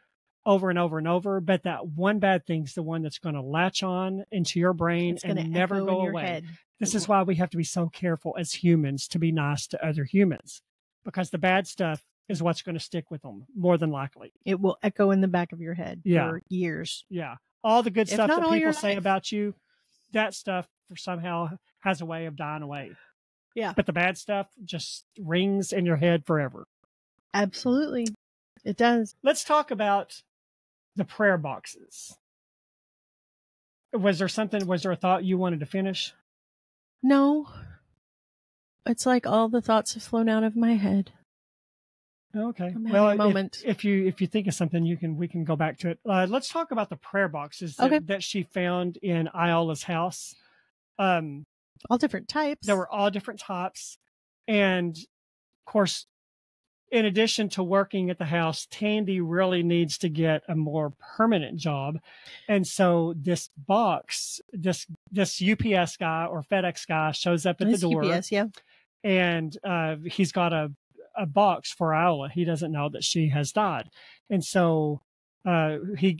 over and over and over, but that one bad thing's the one that's going to latch on into your brain and never go away. This is why we have to be so careful as humans to be nice to other humans, because the bad stuff is what's going to stick with them more than likely. It will echo in the back of your head for years. Yeah. All the good stuff that people say about you, that stuff somehow has a way of dying away. Yeah. But the bad stuff just rings in your head forever. Absolutely. It does. Let's talk about the prayer boxes. Was there a thought you wanted to finish? No. It's like all the thoughts have flown out of my head. Okay. Well, moment. If you think of something, we can go back to it. Let's talk about the prayer boxes that she found in Iola's house. All different types. There were all different types. And of course, in addition to working at the house, Tandy really needs to get a more permanent job. And so this box, this UPS guy or FedEx guy shows up at the door. UPS, yeah. And he's got a box for Iola. He doesn't know that she has died. And so he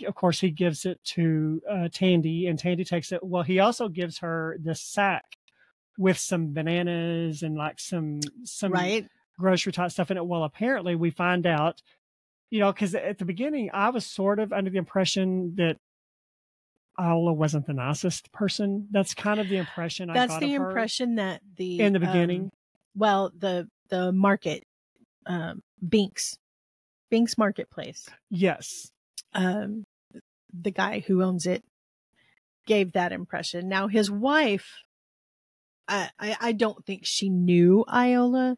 gives it to Tandy, and Tandy takes it. Well, he also gives her this sack with some bananas and like some grocery type stuff in it. Well, apparently we find out, because at the beginning I was sort of under the impression that Iola wasn't the nicest person. That's kind of the impression I got of her. That's the impression that in the beginning. Well, the market, Binks Marketplace. Yes. The guy who owns it gave that impression. Now his wife, I don't think she knew Iola,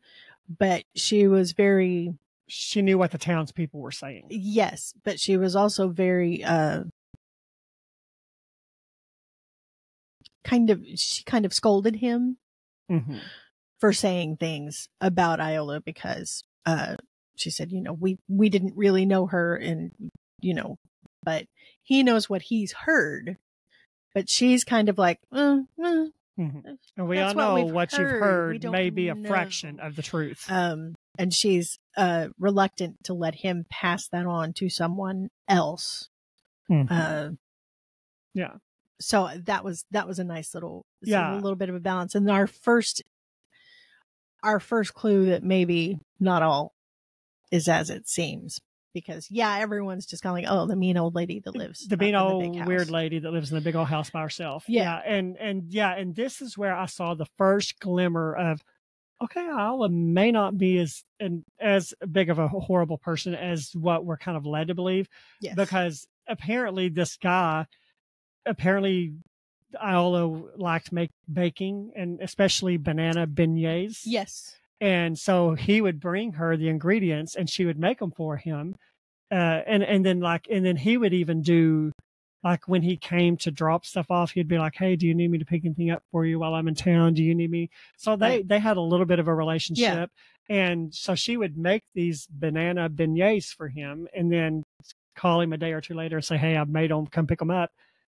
but she knew what the townspeople were saying. Yes, but she was also very she kind of scolded him for saying things about Iola, because she said, we didn't really know her, and but he knows what he's heard. But she's kind of like, and we all know what you've heard may be a fraction of the truth. And she's reluctant to let him pass that on to someone else. Yeah. So that was a nice little, a little bit of a balance. And our first clue that maybe not all is as it seems, because everyone's just kind of like, oh, the mean old lady that lives, the mean old weird lady that lives in the big old house by herself. Yeah. And this is where I saw the first glimmer of, okay, Iola may not be as big of a horrible person as what we're kind of led to believe. Yes. Because apparently Iola liked baking, and especially banana beignets. Yes. And so he would bring her the ingredients and she would make them for him. And then he would even do, like, when he came to drop stuff off, he'd be like, hey, do you need me to pick anything up for you while I'm in town? Do you need me? So they had a little bit of a relationship. Yeah. And so she would make these banana beignets for him and then call him a day or two later and say, hey, I've made them, come pick them up.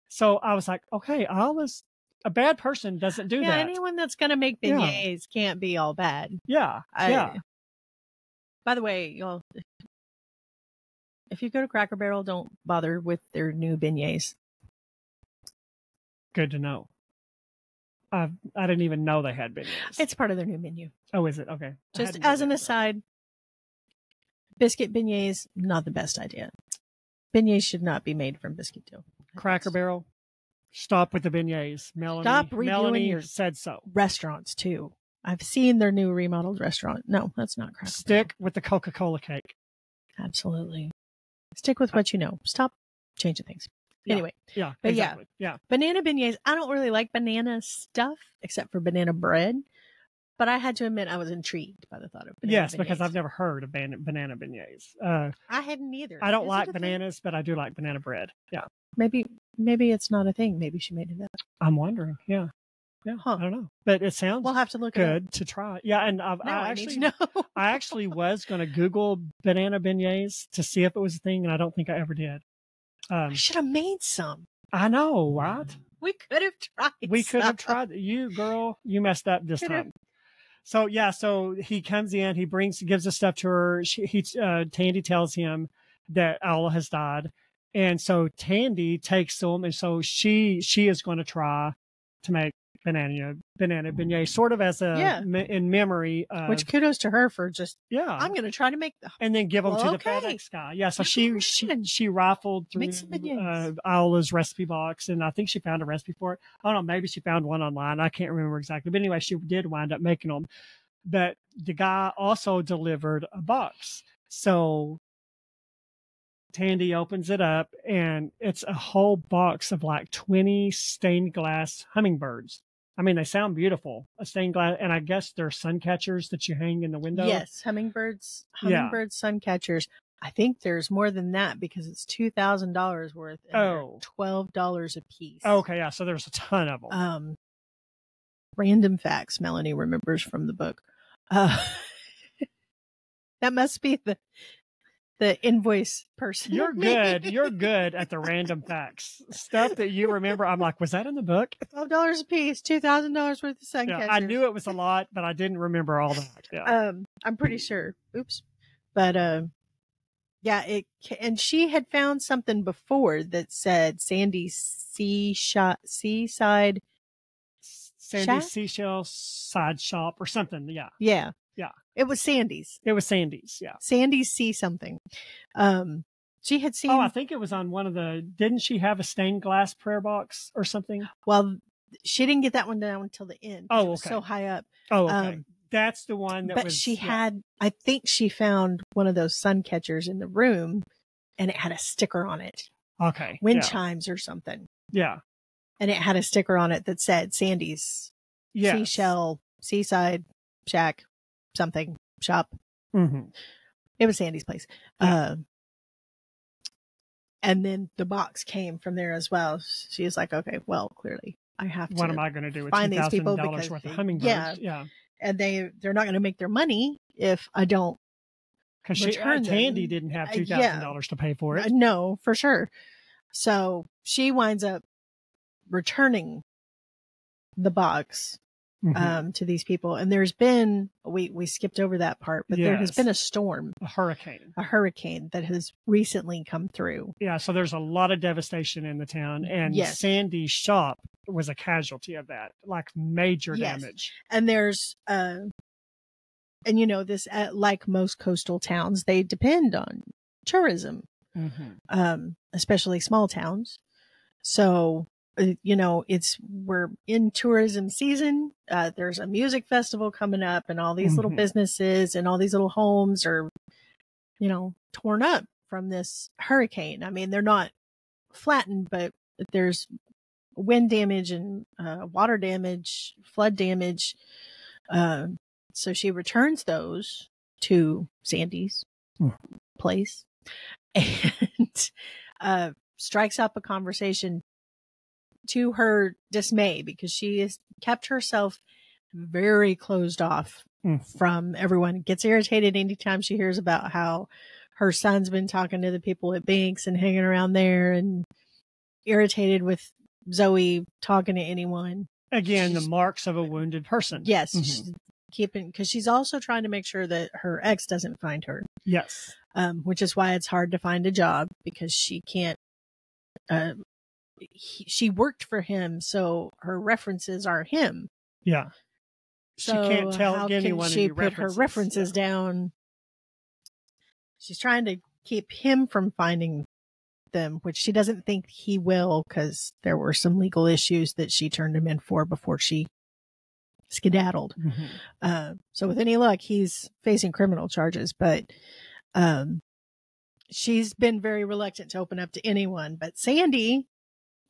So I was like, okay, a bad person doesn't do that. Anyone that's going to make beignets can't be all bad. Yeah. By the way, y'all, if you go to Cracker Barrel, don't bother with their new beignets. Good to know. I didn't even know they had beignets. It's part of their new menu. Oh, is it? Okay. Just as an aside, biscuit beignets, not the best idea. Beignets should not be made from biscuit dough. Cracker Barrel, stop with the beignets. Melanie your said so. Restaurants, too. I've seen their new remodeled restaurant. No, that's not Cracker Stick with the Coca-Cola cake. Absolutely. Stick with what you know. Stop changing things. Anyway. Yeah. But exactly. Yeah. Banana beignets. I don't really like banana stuff except for banana bread. But I had to admit I was intrigued by the thought of banana beignets. Because I've never heard of banana beignets. I hadn't either. I don't like bananas, but I do like banana bread. Yeah. Maybe it's not a thing. Maybe she made it up. I'm wondering. Yeah. Yeah. I don't know. But it sounds we'll have to look good to try. Yeah. And I actually was going to Google banana beignets to see if it was a thing. And I don't think I ever did. I should have made some. I know, right? We could have tried. You, girl, you messed up this time. So he comes in, he gives the stuff to her. Tandy tells him that Iola has died. And so Tandy takes them. And so she is going to try to make banana beignet, sort of as in memory. Which kudos to her for just, I'm going to try to make them. And then give them to the FedEx guy. Yeah. So she rifled through Iola's recipe box, and I think she found a recipe for it. I don't know. Maybe she found one online. I can't remember exactly. But anyway, she did wind up making them. But the guy also delivered a box. So Tandy opens it up, and it's a whole box of like 20 stained glass hummingbirds. I mean, they sound beautiful. A stained glass, and I guess they're sun catchers that you hang in the window. Yes, hummingbird sun catchers. I think there's more than that because it's $2,000 worth. And $12 a piece. Okay, yeah. So there's a ton of them. Random facts Melanie remembers from the book. That must be the invoice person. You're good. You're good at the random facts. Stuff that you remember. I'm like, was that in the book? $12 a piece, $2,000 worth of sun catchers. I knew it was a lot, but I didn't remember all that. Yeah. I'm pretty sure. Oops. But and she had found something before that said Sandy's seashell side shop or something. Yeah. Yeah. Yeah. It was Sandy's. Yeah. Sandy's see something. She had seen. Oh, I think it was on one of didn't she have a stained glass prayer box or something? Well, she didn't get that one down until the end. Oh, okay. It was so high up. Oh, okay. That's the one but she had, I think she found one of those sun catchers in the room and it had a sticker on it. Okay. Wind chimes or something. Yeah. And it had a sticker on it that said Sandy's seashell, seaside shack, something shop. Mm-hmm. It was Sandy's place. Yeah. And then the box came from there as well. She was like, okay, well, clearly I have to. What am I going to do with find these people $2,000 worth of hummingbirds? Yeah. And they're not going to make their money if I don't. Because Tandy didn't have $2,000 to pay for it. No, for sure. So she winds up returning the box to these people. And there's been, we skipped over that part, but there has been a storm. A hurricane that has recently come through. Yeah, so there's a lot of devastation in the town. And Sandy's shop was a casualty of that, like major damage. And there's, and you know, this, like most coastal towns, they depend on tourism, especially small towns. So, you know, we're in tourism season. There's a music festival coming up, and all these little businesses and all these little homes are, you know, torn up from this hurricane. I mean, they're not flattened, but there's wind damage and water damage, flood damage. So she returns those to Sandy's place and strikes up a conversation, to her dismay, because she has kept herself very closed off from everyone. Gets irritated anytime she hears about how her son's been talking to the people at Binks and hanging around there, and irritated with Zoe talking to anyone. Again, the marks of a wounded person. Yes. She's keeping, because she's also trying to make sure that her ex doesn't find her. Yes. Which is why it's hard to find a job, because she can't, she worked for him, so her references are him. Yeah. She can't tell anyone. She put her references down. She's trying to keep him from finding them, which she doesn't think he will, because there were some legal issues that she turned him in for before she skedaddled. So with any luck, he's facing criminal charges, but she's been very reluctant to open up to anyone. But Sandy,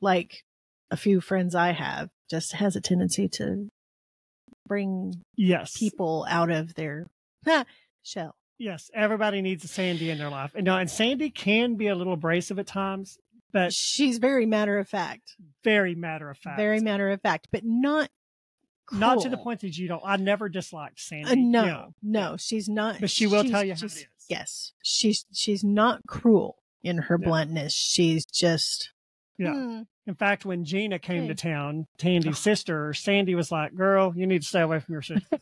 like a few friends I have, just has a tendency to bring people out of their shell. Yes, everybody needs a Sandy in their life. And Sandy can be a little abrasive at times, but she's very matter of fact. Very matter of fact. Very matter of fact, but not cruel. Not to the point that you don't. I never disliked Sandy. No, she's not. But she will tell you how it is. Yes, she's not cruel in her bluntness. She's just. Yeah. In fact, when Gina came to town, Tandy's sister, Sandy was like, "Girl, you need to stay away from your sister."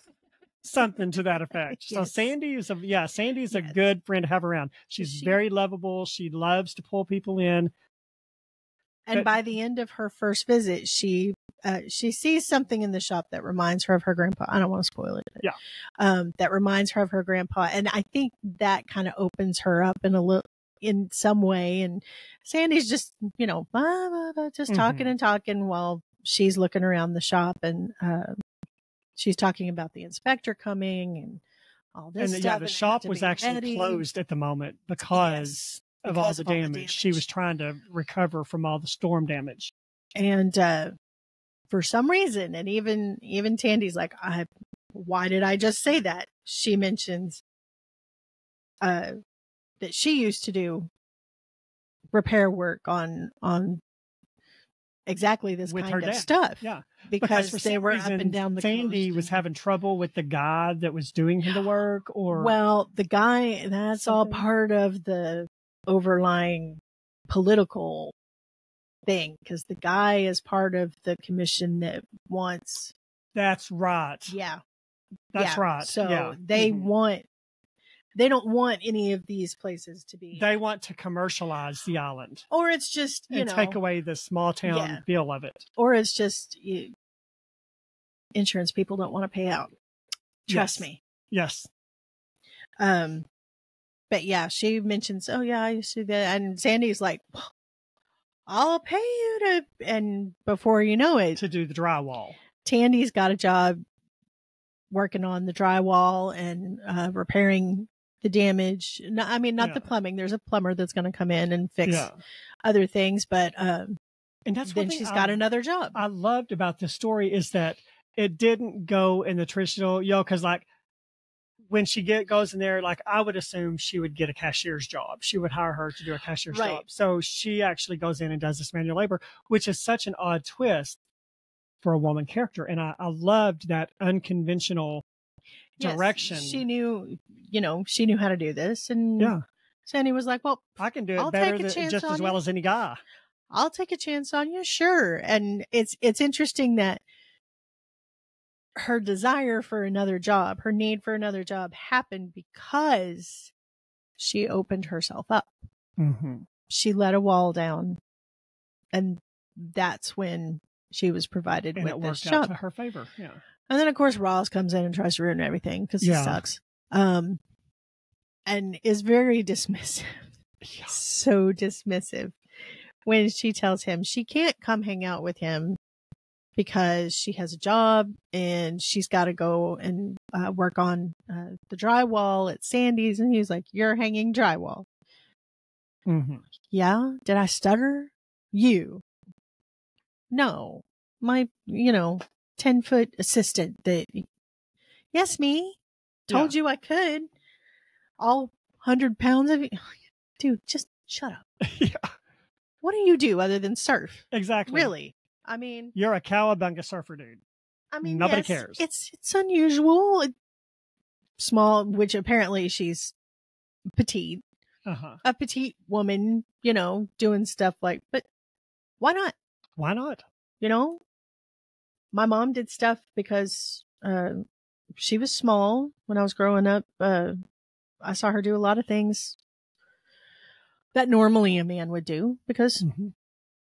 Something to that effect. So Sandy's a good friend to have around. She's very lovable. She loves to pull people in. And by the end of her first visit, she sees something in the shop that reminds her of her grandpa. I don't want to spoil it. That reminds her of her grandpa, and I think that kind of opens her up in some way. And Sandy's just, just talking and talking while she's looking around the shop, and she's talking about the inspector coming and all this stuff. Yeah, the shop was actually closed at the moment because of all the damage. She was trying to recover from all the storm damage. And for some reason, and even Tandy's like, why did I just say that? She mentions that she used to do repair work on exactly this kind of stuff. Yeah. Because they were up and down the coast. Sandy was having trouble with the guy that was doing the work, or the guy, that's all part of the overlying political thing, because the guy is part of the commission that wants. That's right. Yeah. That's right. So they don't want any of these places to be. They want to commercialize the island. Or it's just, take away the small town feel of it. Or it's just insurance people don't want to pay out. Trust me. Yes. But yeah, she mentions, I used to do that. And Sandy's like, I'll pay you to, and before you know it, to do the drywall. Tandy's got a job working on the drywall and repairing the damage. No, I mean, not the plumbing. There's a plumber that's going to come in and fix other things, but and that's then she's got another job. I loved about this story is that it didn't go in the traditional, because like when she goes in there, like I would assume she would get a cashier's job. She would hire her to do a cashier's job. So she actually goes in and does this manual labor, which is such an odd twist for a woman character. And I loved that unconventional direction. She knew, she knew how to do this. And Sandy was like, well, I can do it better just as well as any guy. I'll take a chance on you. Sure. And it's interesting that her desire for another job, her need for another job happened because she opened herself up. Mm-hmm. She let a wall down, and that's when she was provided and with it this worked job. out to her favor. Yeah. And then, of course, Ross comes in and tries to ruin everything because he sucks. And is very dismissive. Yeah. So dismissive when she tells him she can't come hang out with him because she has a job and she's got to go and work on the drywall at Sandy's. And he's like, "You're hanging drywall." Mm-hmm. Yeah. Did I stutter? You. No. My, 10-foot assistant that, yes, me. Told you I could. All 100 pounds of you. Dude, just shut up. Yeah. What do you do other than surf? Exactly. Really? I mean, you're a cowabunga surfer dude. I mean, nobody yes, cares. It's unusual. Small, which apparently she's petite. Uh-huh. A petite woman, doing stuff like, but why not? Why not? My mom did stuff because she was small when I was growing up. I saw her do a lot of things that normally a man would do because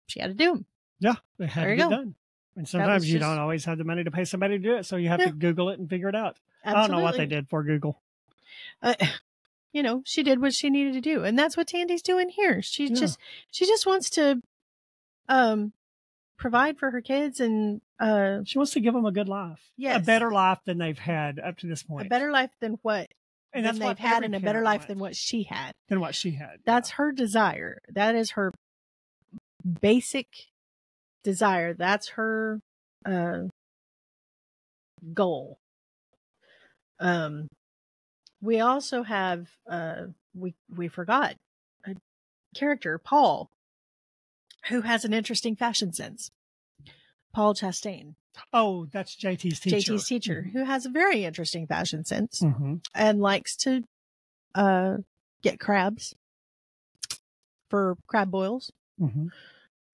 she had to do them. Yeah, it had to get done. And sometimes you don't always have the money to pay somebody to do it, so you have to Google it and figure it out. Absolutely. I don't know what they did for Google. She did what she needed to do, and that's what Tandy's doing here. She just wants to provide for her kids, and she wants to give them a good life. Yes. A better life than they've had up to this point. A better life than what and that's they've had, and a better life than what she had. That's her desire. That is her basic desire. That's her goal. We also have we forgot a character, Paul, who has an interesting fashion sense. Paul Chastain. Oh, that's JT's teacher. JT's teacher, who has a very interesting fashion sense mm-hmm. and likes to get crabs for crab boils,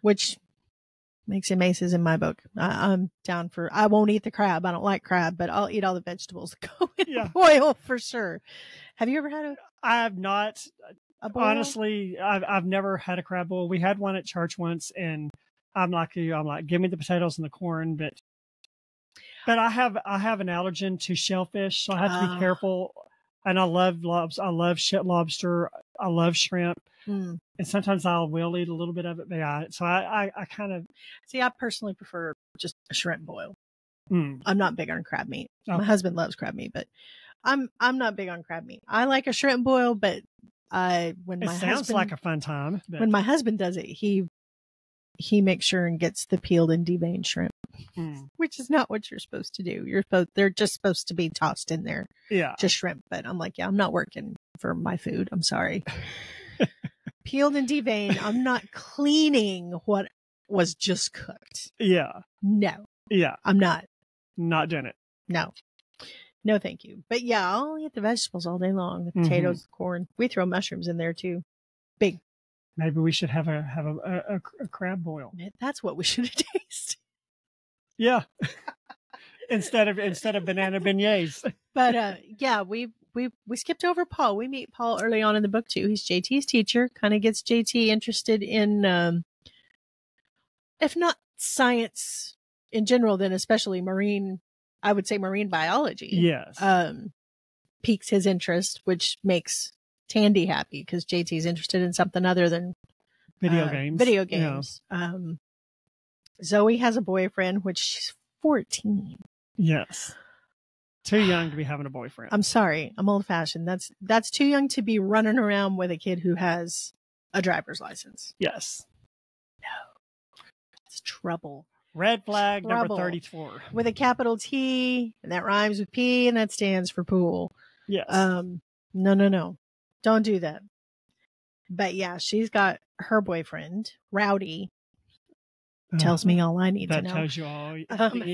which makes him aces in my book. I'm down for, I won't eat the crab. I don't like crab, but I'll eat all the vegetables that go in the boil for sure. Have you ever had I have not. Honestly, I've never had a crab boil. We had one at church once, and I'm like you. I'm like, give me the potatoes and the corn, but I have an allergen to shellfish, so I have to be careful. And I love shit lobster. I love shrimp, and sometimes I will eat a little bit of it. But I kind of see. I personally prefer just a shrimp boil. I'm not big on crab meat. Okay. My husband loves crab meat, but I'm not big on crab meat. I like a shrimp boil, but sounds like a fun time. But when my husband does it, he makes sure and gets the peeled and deveined shrimp, which is not what you're supposed to do. They're just supposed to be tossed in there. Yeah. Just shrimp. But I'm like, I'm not working for my food. I'm sorry. Peeled and deveined. I'm not cleaning what was just cooked. Yeah. No. Yeah. I'm not. Not doing it. No. No, thank you. But yeah, I'll eat the vegetables all day long. The potatoes, the corn. We throw mushrooms in there too. Big. Maybe we should have a crab boil. That's what we should have tasted. Yeah. instead of banana beignets. But yeah, we skipped over Paul. We meet Paul early on in the book too. He's JT's teacher. Kind of gets JT interested in, if not science in general, then especially marine. I would say marine biology. Yes. Piques his interest, which makes Tandy happy because JT's interested in something other than video games. Yeah. Zoe has a boyfriend, which she's 14. Yes. Too young to be having a boyfriend. I'm sorry. I'm old fashioned. That's too young to be running around with a kid who has a driver's license. Yes. No. It's trouble. Red flag number 34. With a capital T, and that rhymes with P, and that stands for pool. Yes. No. Don't do that. But yeah, she's got her boyfriend, Rowdy. Tells me all I need to know. That tells you all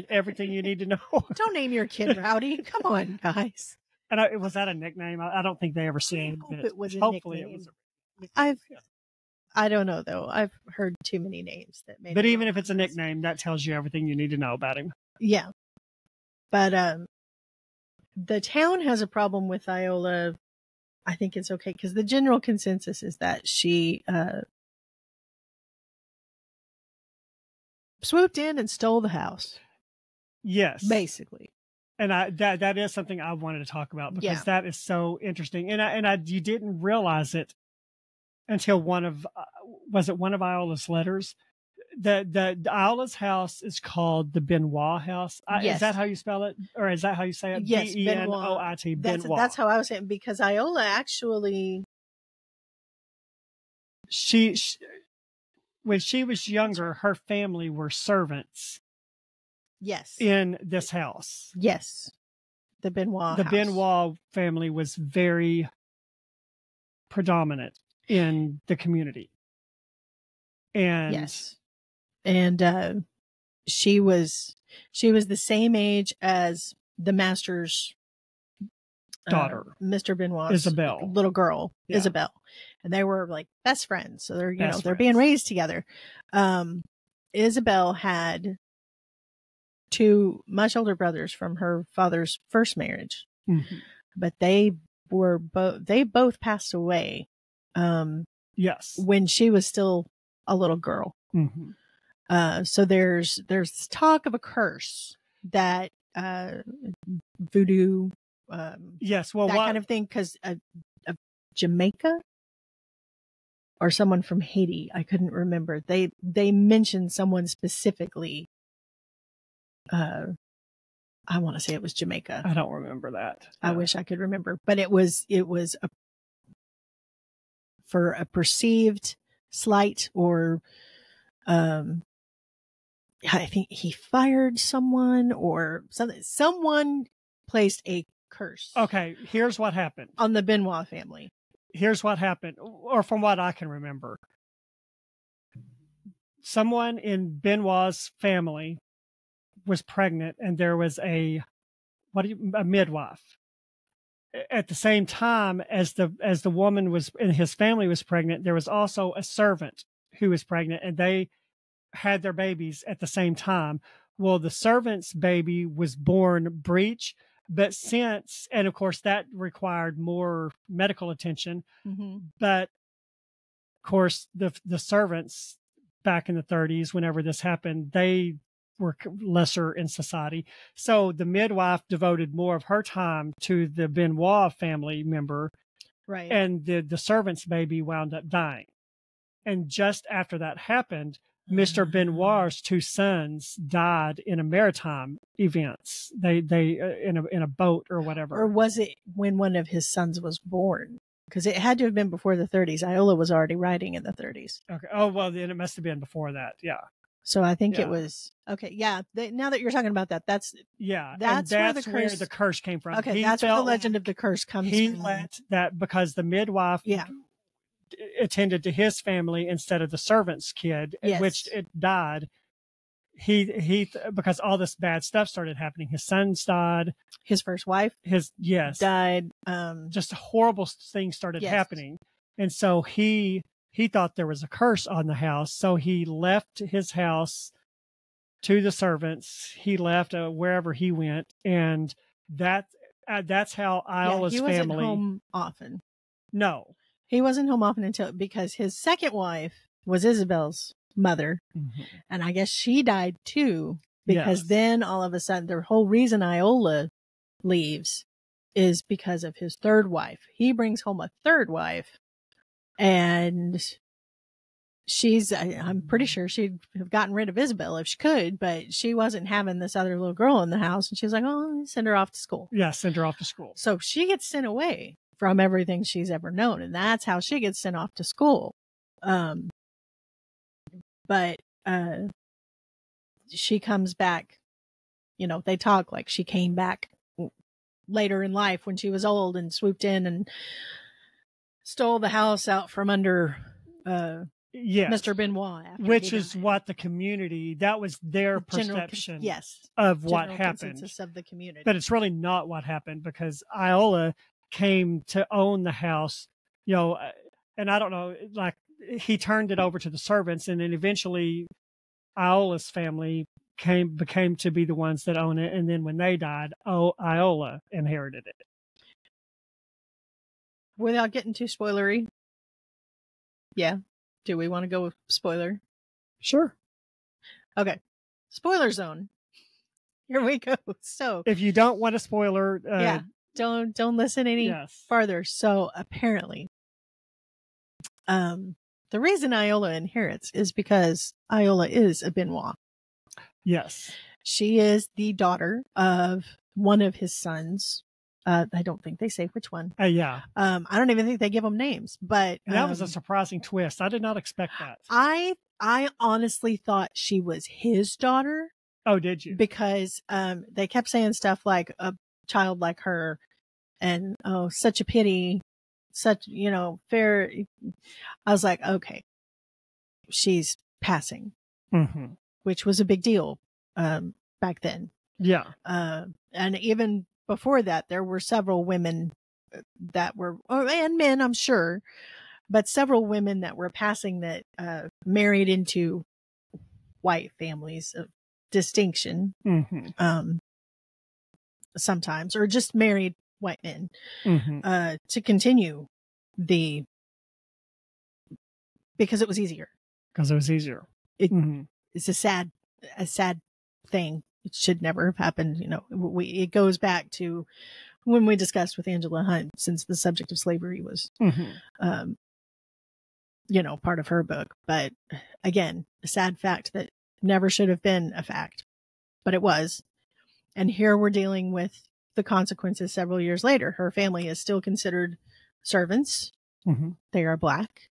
everything you need to know. Don't name your kid Rowdy. Come on, guys. And was that a nickname? I don't think they ever said. It was a hopefully nickname. It was. I don't know though. I've heard too many names that maybe. But even if it's a nickname, that tells you everything you need to know about him. Yeah. But the town has a problem with Iola. I think it's okay because the general consensus is that she swooped in and stole the house. Yes, basically. And that is something I wanted to talk about because that is so interesting. And you didn't realize it until one of Iola's letters. The Iola's house is called the Benoit house. Yes. Is that how you spell it, or is that how you say it? Yes, Benoit. Benoit. That's how I was saying, because Iola actually, she when she was younger, her family were servants. Yes. In this house. Yes. The Benoit house. Benoit family was very predominant in the community. And yes. And she was the same age as the master's daughter, Mr. Benoit's little girl, Isabel. And they were like best friends. So they're being raised together. Isabel had 2 much older brothers from her father's first marriage, but they both passed away. Yes, when she was still a little girl. So there's talk of a curse that voodoo, yes, well, that kind of thing, because of Jamaica or someone from Haiti, I couldn't remember. They mentioned someone specifically. I want to say it was Jamaica. I don't remember that. I wish I could remember, but it was for a perceived slight, or I think he fired someone or something. Someone placed a curse. Okay, here's what happened on the Benoit family. Here's what happened, or from what I can remember, someone in Benoit's family was pregnant, and there was a midwife. At the same time as the woman was in his family was pregnant, there was also a servant who was pregnant, and they had their babies at the same time. Well, the servant's baby was born breech, but and of course that required more medical attention. But of course the servants back in the 30s, whenever this happened, they were lesser in society. So the midwife devoted more of her time to the Benoit family member. Right. And the servant's baby wound up dying. And just after that happened, Mr. Benoit's 2 sons died in a maritime events. They in a boat or whatever. Or was it when one of his sons was born? Because it had to have been before the 30s. Iola was already writing in the 30s. Okay. Oh, well, then it must have been before that. Yeah. So I think it was okay. Yeah. Now that you're talking about that, that's where the curse came from. Okay, that's where the legend of the curse comes from. He let that because the midwife attended to his family instead of the servant's kid, which it died. He because all this bad stuff started happening. His sons died. His first wife died. Just horrible things started happening, and so he thought there was a curse on the house, so he left his house to the servants. He left wherever he went, and that's how Iola's family. He wasn't home often. No, he wasn't home often because his second wife was Isabel's mother, and I guess she died too. Because then all of a sudden, the whole reason Iola leaves is because of his third wife. He brings home a third wife. And I'm pretty sure she'd have gotten rid of Isabel if she could, but she wasn't having this other little girl in the house. And she was like, oh, send her off to school. Yeah, send her off to school. So she gets sent away from everything she's ever known. And that's how she gets sent off to school. But she comes back, they talk like she came back later in life when she was old and swooped in and stole the house out from under Mr. Benoit. Which is what the community, that was their perception of what happened. Of the community. But it's really not what happened, because Iola came to own the house, and I don't know, like he turned it over to the servants, and then eventually Iola's family became to be the ones that own it. And then when they died, Iola inherited it. Without getting too spoilery. Yeah. Do we want to go with spoiler? Sure. Okay. Spoiler zone. Here we go. So if you don't want a spoiler, don't listen any farther. So apparently, the reason Iola inherits is because Iola is a Benoit. Yes. She is the daughter of one of his sons. I don't think they say which one. Yeah. I don't even think they give them names, but that was a surprising twist. I did not expect that. I honestly thought she was his daughter. Oh, did you? Because they kept saying stuff like a child like her, and oh, such a pity, such, fair. I was like, okay, she's passing, which was a big deal back then. Yeah. And even before that, there were several women that were, and men, I'm sure, but several women that were passing that married into white families of distinction, sometimes, or just married white men to continue because it was easier. It's a sad thing. It should never have happened. It goes back to when we discussed with Angela Hunt, since the subject of slavery was, part of her book. But again, a sad fact that never should have been a fact, but it was. And here we're dealing with the consequences several years later. Her family is still considered servants. They are Black.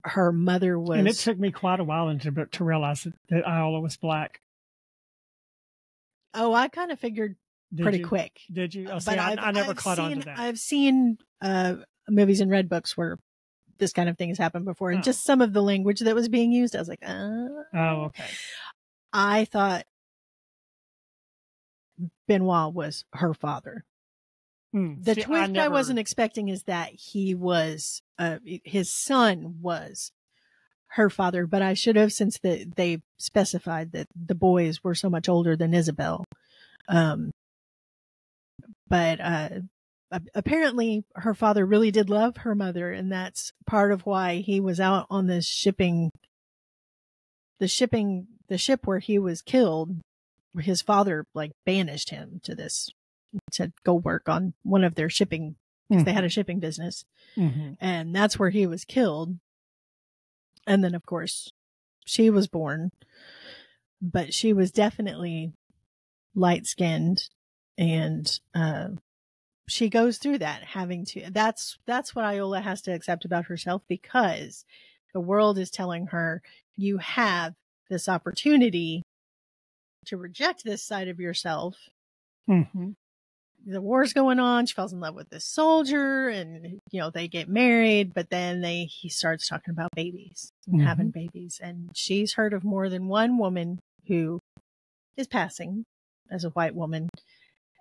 Her mother was... And it took me quite a while to realize that Iola was Black. Oh, I kind of figured pretty quick. Did you? But I never caught on to that. I've seen movies and read books where this kind of thing has happened before. And just some of the language that was being used, I was like, oh, okay. I thought Benoit was her father. The twist I wasn't expecting is that he was, his son was her father, but I should have, since they specified that the boys were so much older than Isabel. But apparently her father really did love her mother, and that's part of why he was out on this the ship where he was killed. His father banished him to go work on one of their shipping, because they had a shipping business. And that's where he was killed. And then of course she was born, but she was definitely light skinned, and she goes through that, that's what Iola has to accept about herself, because the world is telling her, you have this opportunity to reject this side of yourself. The war's going on. She falls in love with this soldier, and they get married, but then he starts talking about babies and having babies, and she's heard of more than one woman who is passing as a white woman,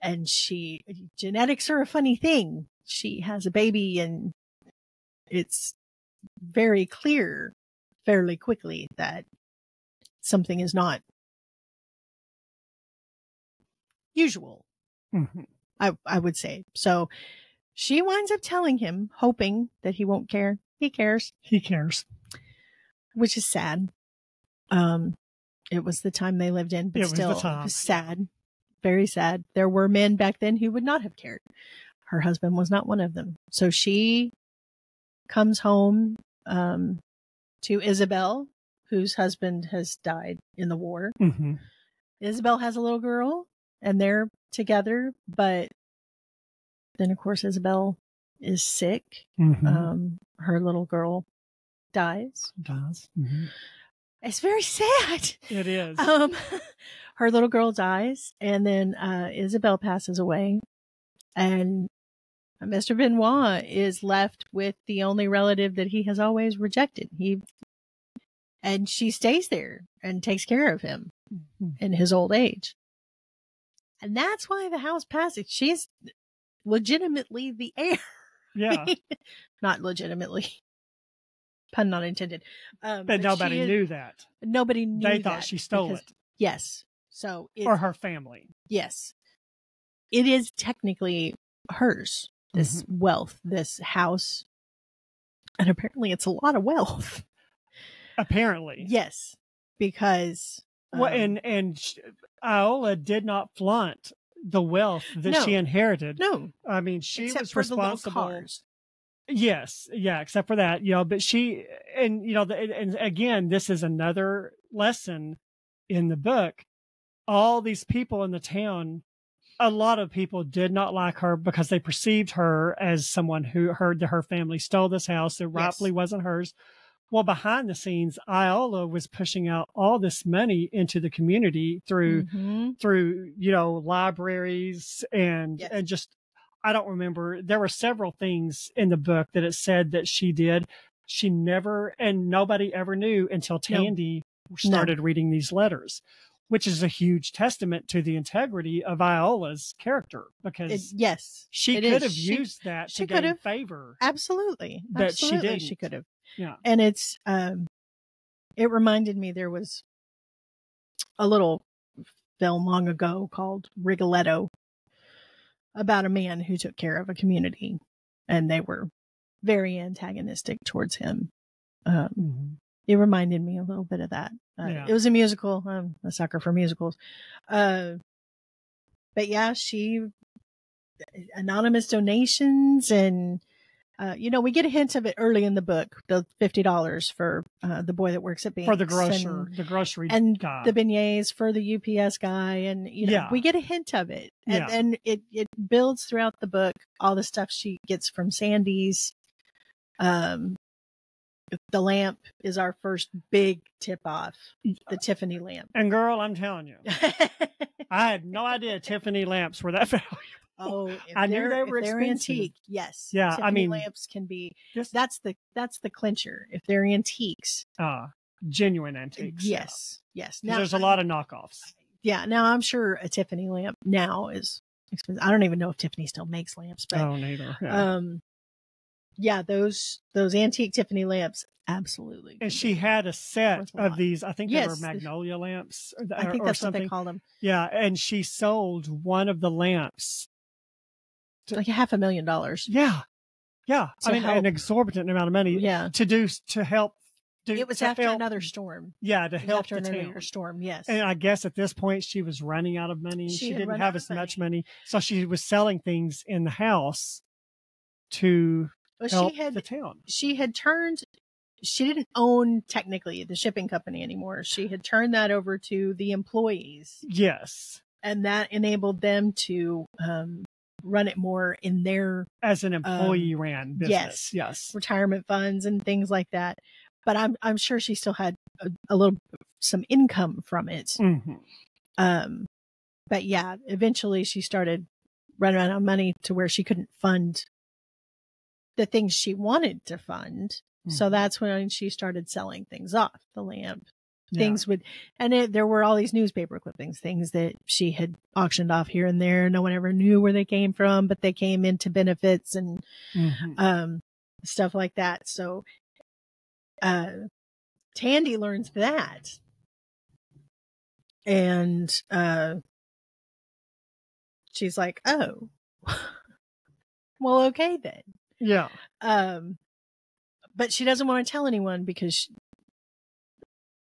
and genetics are a funny thing. She has a baby, and it's very clear fairly quickly that something is not usual. I would say. So she winds up telling him, hoping that he won't care. He cares. Which is sad. It was the time they lived in, but still, it was sad. Very sad. There were men back then who would not have cared. Her husband was not one of them. So she comes home to Isabel, whose husband has died in the war. Isabel has a little girl, and they're together, but then of course Isabel is sick. Her little girl dies. It's very sad. It is. Her little girl dies, and then Isabel passes away, and Mr. Benoit is left with the only relative that he has always rejected. And she stays there and takes care of him in his old age. And that's why the house passes. She's legitimately the heir. Yeah. Not legitimately. Pun not intended. But nobody knew that. Nobody knew that. They thought she stole it. Yes. So or her family. Yes. It is technically hers, this wealth, this house. And apparently it's a lot of wealth. Apparently. Yes. Because... well, and Iola did not flaunt the wealth that she inherited. No. I mean, she except was for responsible. The little cars. Yes. Yeah. Except for that, but she, and, and again, this is another lesson in the book. All these people in the town, a lot of people did not like her because they perceived her as someone who heard that her family stole this house that rightfully wasn't hers. Well, behind the scenes, Iola was pushing out all this money into the community through, libraries and just, I don't remember. There were several things in the book that it said that she did. She never, and nobody ever knew until Tandy started reading these letters, which is a huge testament to the integrity of Iola's character because she could have used that to gain favor. Absolutely. But she didn't. She could have. Yeah. And it's, it reminded me there was a little film long ago called Rigoletto about a man who took care of a community and they were very antagonistic towards him. It reminded me a little bit of that. It was a musical. I'm a sucker for musicals. But yeah, she, anonymous donations and, we get a hint of it early in the book, the $50 for the boy that works at Binks. For the grocery and guy. The beignets for the UPS guy. And, we get a hint of it. And it builds throughout the book, all the stuff she gets from Sandy's. The lamp is our first big tip off, the Tiffany lamp. And girl, I'm telling you, I had no idea Tiffany lamps were that valuable. Oh, I knew they were they're expensive. Antique. Yes. Yeah. Tiffany lamps can be, that's the clincher. If they're antiques. Genuine antiques. Yes. Yeah. Yes. Now there's a lot of knockoffs. Yeah. Now I'm sure a Tiffany lamp now is expensive. I don't even know if Tiffany still makes lamps, but neither. Yeah. Those antique Tiffany lamps. Absolutely. And she had a set of these, I think they were magnolia lamps. I think that's what they call them. Yeah. And she sold one of the lamps. Like $500,000. Yeah. Yeah. I mean, an exorbitant amount of money to help. It was after another storm. Yeah. To help after another storm. Yes. And I guess at this point she was running out of money. She didn't have as much money. So she was selling things in the house to help the town. She didn't own technically the shipping company anymore. She had turned that over to the employees. Yes. And that enabled them to, run it more in their as an employee ran business. Yes. Retirement funds and things like that. But I'm sure she still had some income from it. But yeah, eventually she started running out of money to where she couldn't fund the things she wanted to fund. So that's when she started selling things off, the lamp. Things there were all these newspaper clippings, things that she had auctioned off here and there. No one ever knew where they came from, but they came into benefits and stuff like that. So Tandy learns that. And she's like, oh, well, okay then. Yeah. But she doesn't want to tell anyone because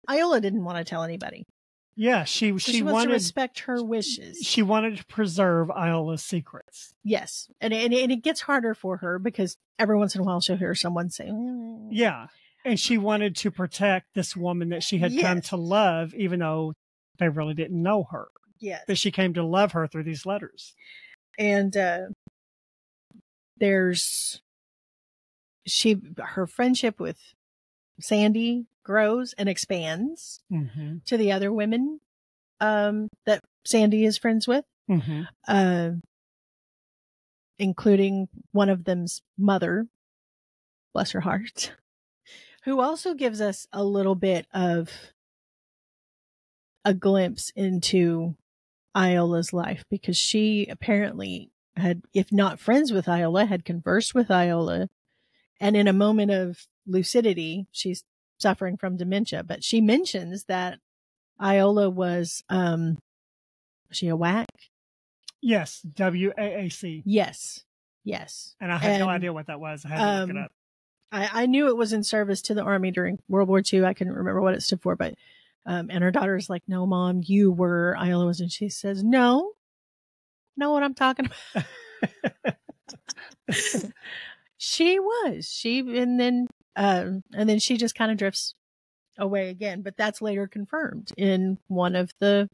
Iola didn't want to tell anybody. Yeah, she wanted to respect her wishes. She wanted to preserve Iola's secrets. Yes, and it gets harder for her because every once in a while she'll hear someone say, "Yeah," and she wanted to protect this woman that she had come to love, even though they really didn't know her. Yes, but she came to love her through these letters. And her friendship with Sandy grows and expands to the other women that Sandy is friends with, including one of them's mother, bless her heart, who also gives us a little bit of a glimpse into Iola's life because she apparently had, if not friends with Iola, had conversed with Iola. And in a moment of lucidity. She's suffering from dementia, but she mentions that Iola was she a whack? Yes, WAAC. Yes. And I had no idea what that was. I had to look it up. I knew it was in service to the Army during World War II. I couldn't remember what it stood for, but and her daughter's like, "No, Mom, you were Iola was," and she says, "No, know what I'm talking about." She was. And then she just kind of drifts away again. But that's later confirmed in one of the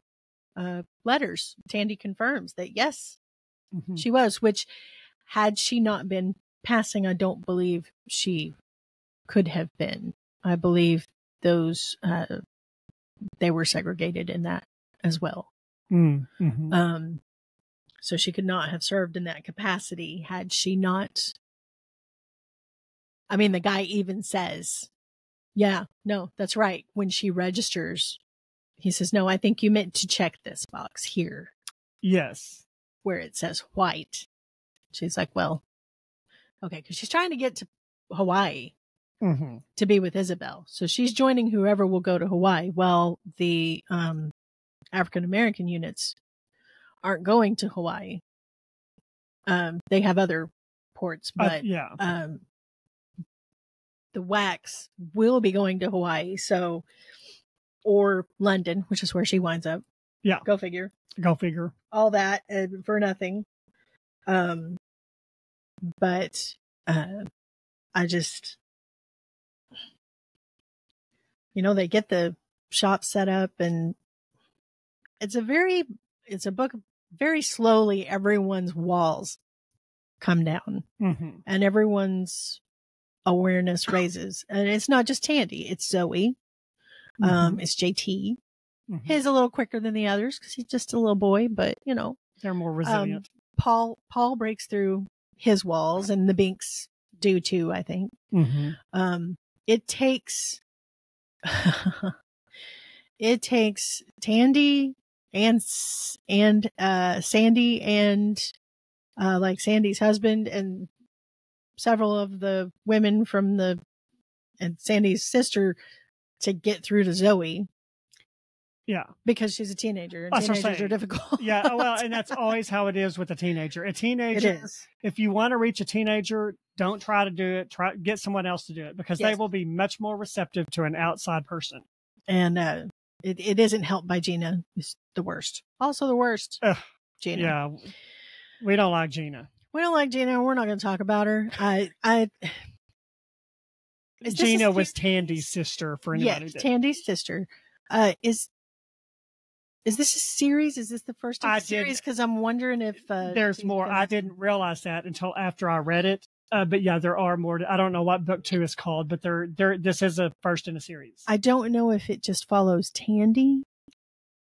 letters. Tandy confirms that yes, she was. Which, had she not been passing, I don't believe she could have been. I believe those they were segregated in that as well. So she could not have served in that capacity had she not. I mean, the guy even says, yeah, no, that's right. When she registers, he says, no, I think you meant to check this box here. Yes. Where it says white. She's like, well, okay, because she's trying to get to Hawaii to be with Isabel. So she's joining whoever will go to Hawaii. Well, the African-American units aren't going to Hawaii. They have other ports, but the WACs will be going to Hawaii, or London, which is where she winds up. Yeah. Go figure. All that for nothing. But I just, they get the shop set up, and it's a book very slowly. Everyone's walls come down and everyone's awareness raises, and it's not just Tandy, it's Zoe, it's JT. He's a little quicker than the others because he's just a little boy, but they're more resilient. Paul breaks through his walls, and the Binks do too, I think. It takes Tandy and Sandy and like Sandy's husband and several of the women and Sandy's sister to get through to Zoe. Yeah. Because she's a teenager. And teenagers are difficult. Yeah. Well, and that's always how it is with a teenager. If you want to reach a teenager, don't try to do it. Get someone else to do it, because they will be much more receptive to an outside person. And it isn't helped by Gina. It's the worst. Also the worst. Gina. Yeah. We don't like Gina. We're not going to talk about her. Gina was Tandy's sister for anybody. Yes, Tandy's sister. Is this a series? Is this the first of the series? Because I'm wondering if there's more. I didn't realize that until after I read it. But yeah, there are more. I don't know what book 2 is called, but this is a first in a series. I don't know if it just follows Tandy,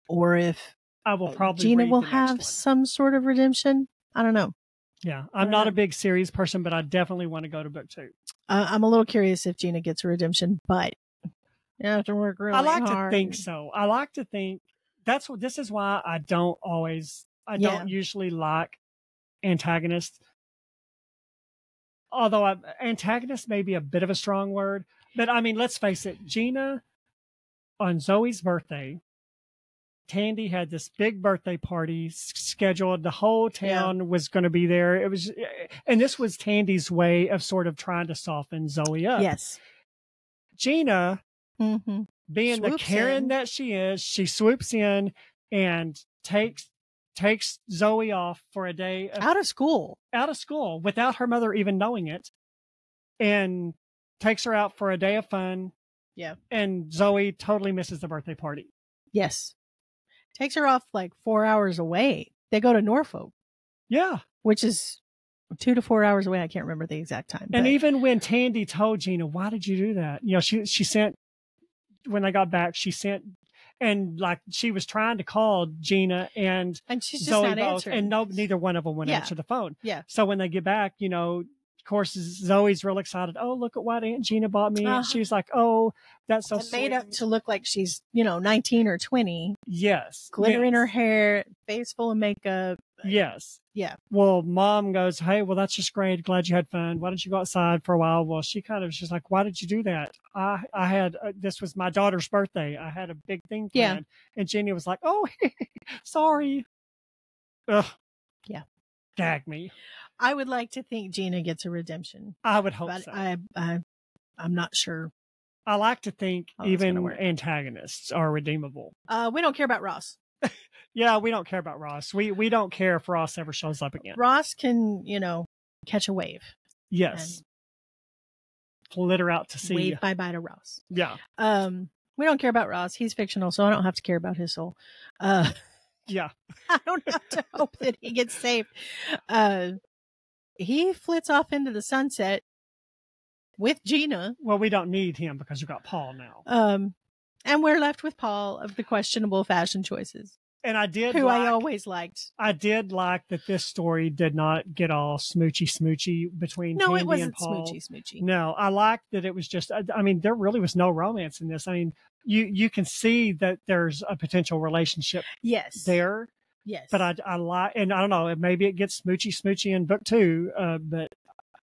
or if I will probably Gina will have some sort of redemption. I don't know. Yeah, I'm not a big series person, but I definitely want to go to book 2. I'm a little curious if Gina gets a redemption, but you have to work really hard. I like to think so. I like to think this is why I don't usually like antagonists. Although antagonist may be a bit of a strong word, but I mean, let's face it, Gina, on Zoe's birthday, Tandy had this big birthday party scheduled. The whole town was going to be there. And this was Tandy's way of sort of trying to soften Zoe up. Yes. Gina, being the Karen that she is, she swoops in and takes Zoe off for a day out of school without her mother even knowing it, and takes her out for a day of fun. Yeah. And Zoe totally misses the birthday party. Yes. Takes her off like 4 hours away. They go to Norfolk. Yeah. Which is 2 to 4 hours away. I can't remember the exact time. And even when Tandy told Gina, why did you do that? She sent, when they got back, and like she was trying to call Gina and she's just Zoe not answering. And neither one of them would answer the phone. Yeah. So when they get back, of course, Zoe's real excited. Oh, look at what Aunt Gina bought me. And she's like, oh, that's so sweet. Made up to look like she's, 19 or 20. Yes. Glitter in her hair, face full of makeup. Yes. Yeah. Well, Mom goes, hey, well, that's just great. Glad you had fun. Why don't you go outside for a while? Well, she's like, why did you do that? I had, this was my daughter's birthday. I had a big thing planned. Yeah. And Jenny was like, oh, sorry. Ugh. Yeah. Dag me. I would like to think Gina gets a redemption. I would hope but so. I'm not sure. I like to think even antagonists are redeemable. We don't care about Ross. Yeah, we don't care about Ross. We don't care if Ross ever shows up again. Ross can, catch a wave. Yes. Flitter out to sea. Wave bye-bye to Ross. Yeah. We don't care about Ross. He's fictional, so I don't have to care about his soul. Yeah. I don't have to hope that he gets saved. He flits off into the sunset with Gina. Well, we don't need him because we've got Paul now. And we're left with Paul of the questionable fashion choices. And I always liked. I did like that this story did not get all smoochy between Tandy it wasn't and Paul. Smoochy. No, I liked that it was just, I mean, there really was no romance in this. I mean, you can see that there's a potential relationship there. Yes. But I like, and I don't know, maybe it gets smoochy in book 2, but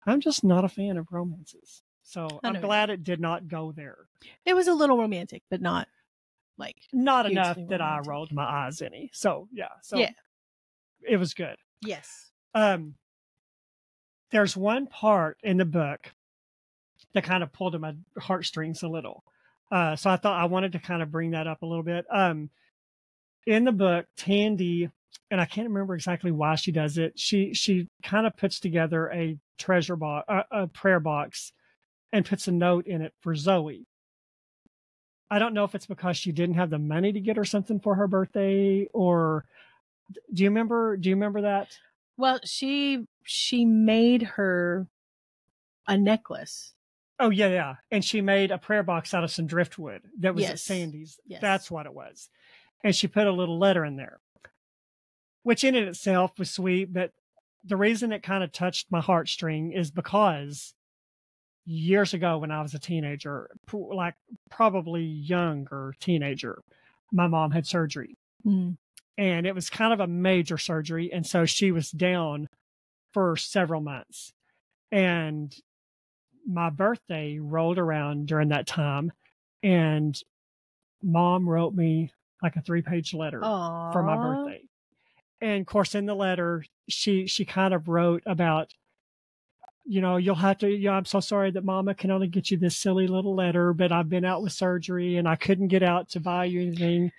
I'm just not a fan of romances. So I'm glad it did not go there. It was a little romantic, but not enough that I rolled my eyes any. So it was good. Yes. There's one part in the book that kind of pulled at my heartstrings a little. So I thought I wanted to kind of bring that up a little bit. In the book, Tandy, and I can't remember exactly why she does it. She kind of puts together a treasure box, a prayer box, and puts a note in it for Zoe. I don't know if it's because she didn't have the money to get her something for her birthday, or do you remember that? Well, she made her a necklace. Oh yeah. And she made a prayer box out of some driftwood that was at Sandy's. Yes. That's what it was. And she put a little letter in there, which in itself was sweet. But the reason it kind of touched my heartstring is because years ago when I was a teenager, like probably younger teenager, my mom had surgery. Mm. And it was kind of a major surgery. And so she was down for several months. And my birthday rolled around during that time. And Mom wrote me like a 3-page letter for my birthday. And of course, in the letter, she kind of wrote about, you'll have to, I'm so sorry that Mama can only get you this silly little letter, but I've been out with surgery and I couldn't get out to buy you anything.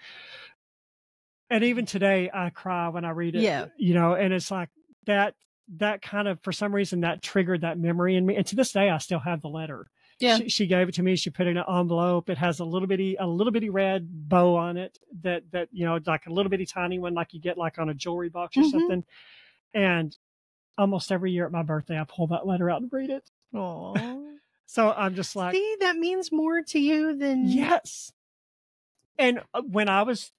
And even today I cry when I read it, and it's like that kind of, for some reason that triggered that memory in me. And to this day, I still have the letter. Yeah. She gave it to me. She put it in an envelope. It has a little bitty red bow on it that, like a little bitty tiny one, like you get like on a jewelry box or something. And almost every year at my birthday, I pull that letter out and read it. Aww. So I'm just like, see, that means more to you than. Yes. And when I was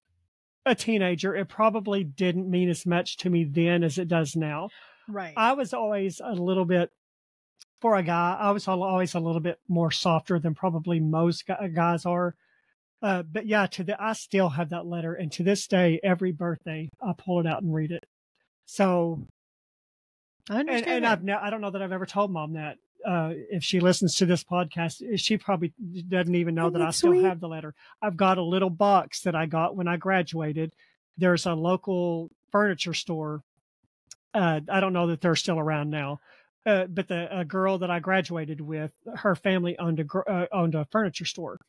a teenager, it probably didn't mean as much to me then as it does now. Right. I was always a little bit, for a guy, I was always a little bit more softer than probably most guys are. But yeah, I still have that letter. And to this day, every birthday, I pull it out and read it. So I understand. And I don't know that I've ever told Mom that. If she listens to this podcast, she probably doesn't even know that I still have the letter. I've got a little box that I got when I graduated. There's a local furniture store. I don't know that they're still around now. But a girl that I graduated with, her family owned a furniture store.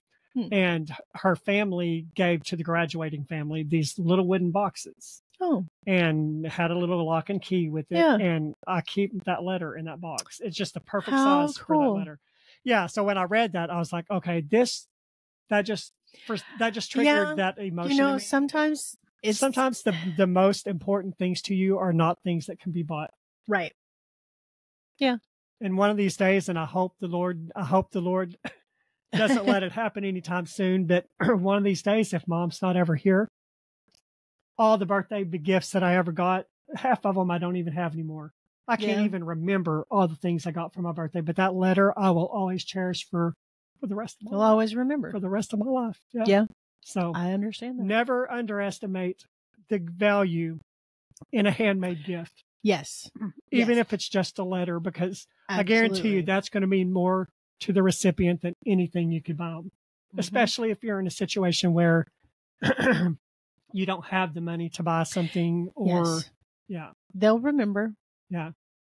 And her family gave to the graduating family these little wooden boxes. Oh. And had a little lock and key with it. Yeah. And I keep that letter in that box. It's just the perfect size for that letter. Yeah. So when I read that, I was like, okay, that just triggered that emotion. Sometimes the most important things to you are not things that can be bought. Right. Yeah. And one of these days, and I hope the Lord doesn't let it happen anytime soon, but one of these days, if Mom's not ever here, all the birthday gifts that I ever got, half of them I don't even have anymore. I can't even remember all the things I got for my birthday, but that letter I will always cherish for the rest of my life. You'll always remember. For the rest of my life. Yeah. So I understand that. Never underestimate the value in a handmade gift. Yes. Even if it's just a letter, because Absolutely. I guarantee you that's going to mean more to the recipient than anything you could buy them. Especially if you're in a situation where you don't have the money to buy something, or they'll remember. Yeah,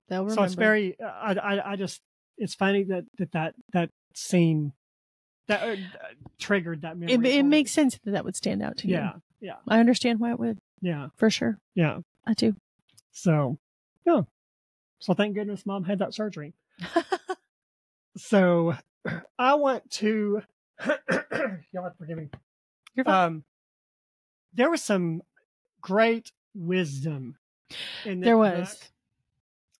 they'll remember. So it's very. I just. It's funny that scene that triggered that memory. It makes sense that would stand out to you. Yeah. I understand why it would. Yeah, for sure. Yeah, I do. So, yeah. So thank goodness Mom had that surgery. So I want to. Y'all have to forgive me. You're fine. There was some great wisdom in this There was. book,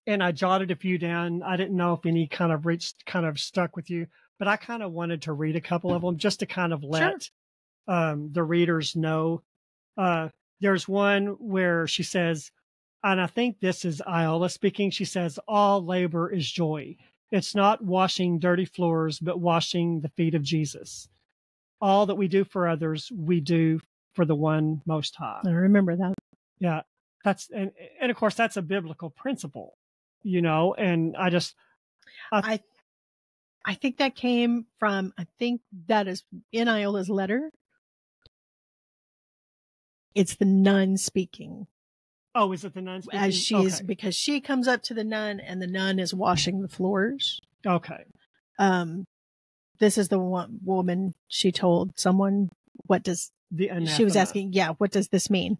and I jotted a few down. I didn't know if any kind of stuck with you, but I kind of wanted to read a couple of them just to kind of let the readers know. There's one where she says, and I think this is Iola speaking. She says, "All labor is joy. It's not washing dirty floors, but washing the feet of Jesus. All that we do for others, we do for the one most high." I remember that. Yeah. And of course that's a biblical principle, and I think that came from, I think that is in Iola's letter. It's the nun speaking. Oh, is it the nun speaking? As she's, because she comes up to the nun and the nun is washing the floors. Okay. This is the one woman, she told someone, she was asking, what does this mean?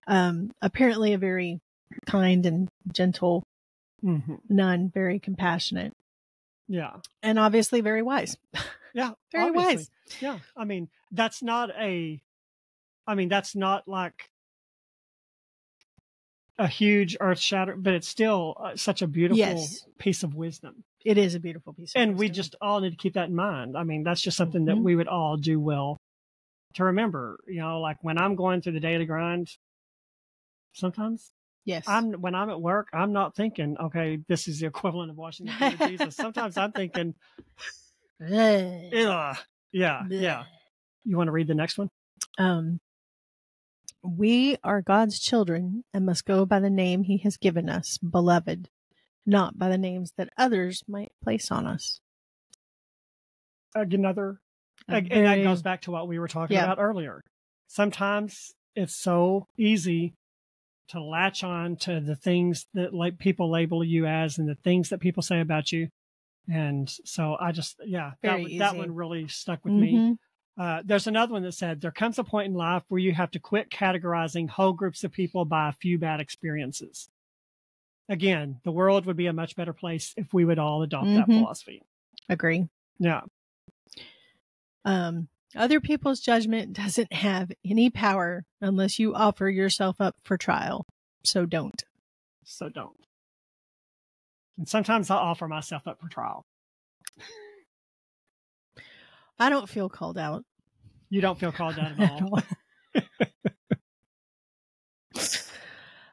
Apparently a very kind and gentle nun, very compassionate. Yeah. And obviously very wise. Yeah. Very wise. Yeah. I mean, that's not like a huge earth shatter, but it's still such a beautiful piece of wisdom. It is a beautiful piece of wisdom. And we just all need to keep that in mind. I mean, that's just something that we would all do well to remember, like when I'm going through the daily grind, sometimes when I'm at work, I'm not thinking, okay, this is the equivalent of washing the feet of Jesus. Sometimes I'm thinking, yeah. You want to read the next one? We are God's children and must go by the name he has given us, beloved, not by the names that others might place on us. And that goes back to what we were talking about earlier. Sometimes it's so easy to latch on to the things that people label you as and the things that people say about you. And so I just, that one really stuck with me. There's another one that said, there comes a point in life where you have to quit categorizing whole groups of people by a few bad experiences. Again, the world would be a much better place if we would all adopt that philosophy. Agree. Yeah. Other people's judgment doesn't have any power unless you offer yourself up for trial. So don't. And sometimes I'll offer myself up for trial. I don't feel called out. You don't feel called out at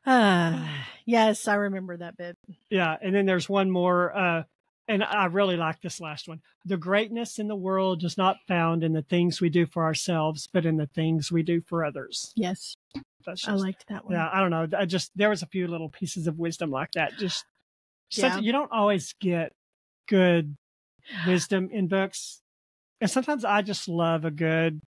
all. Yes, I remember that bit. Yeah, and then there's one more, and I really like this last one. The greatness in the world is not found in the things we do for ourselves, but in the things we do for others. Yes, I liked that one. Yeah, I don't know. There was a few little pieces of wisdom like that. You don't always get good wisdom in books. And sometimes I just love a good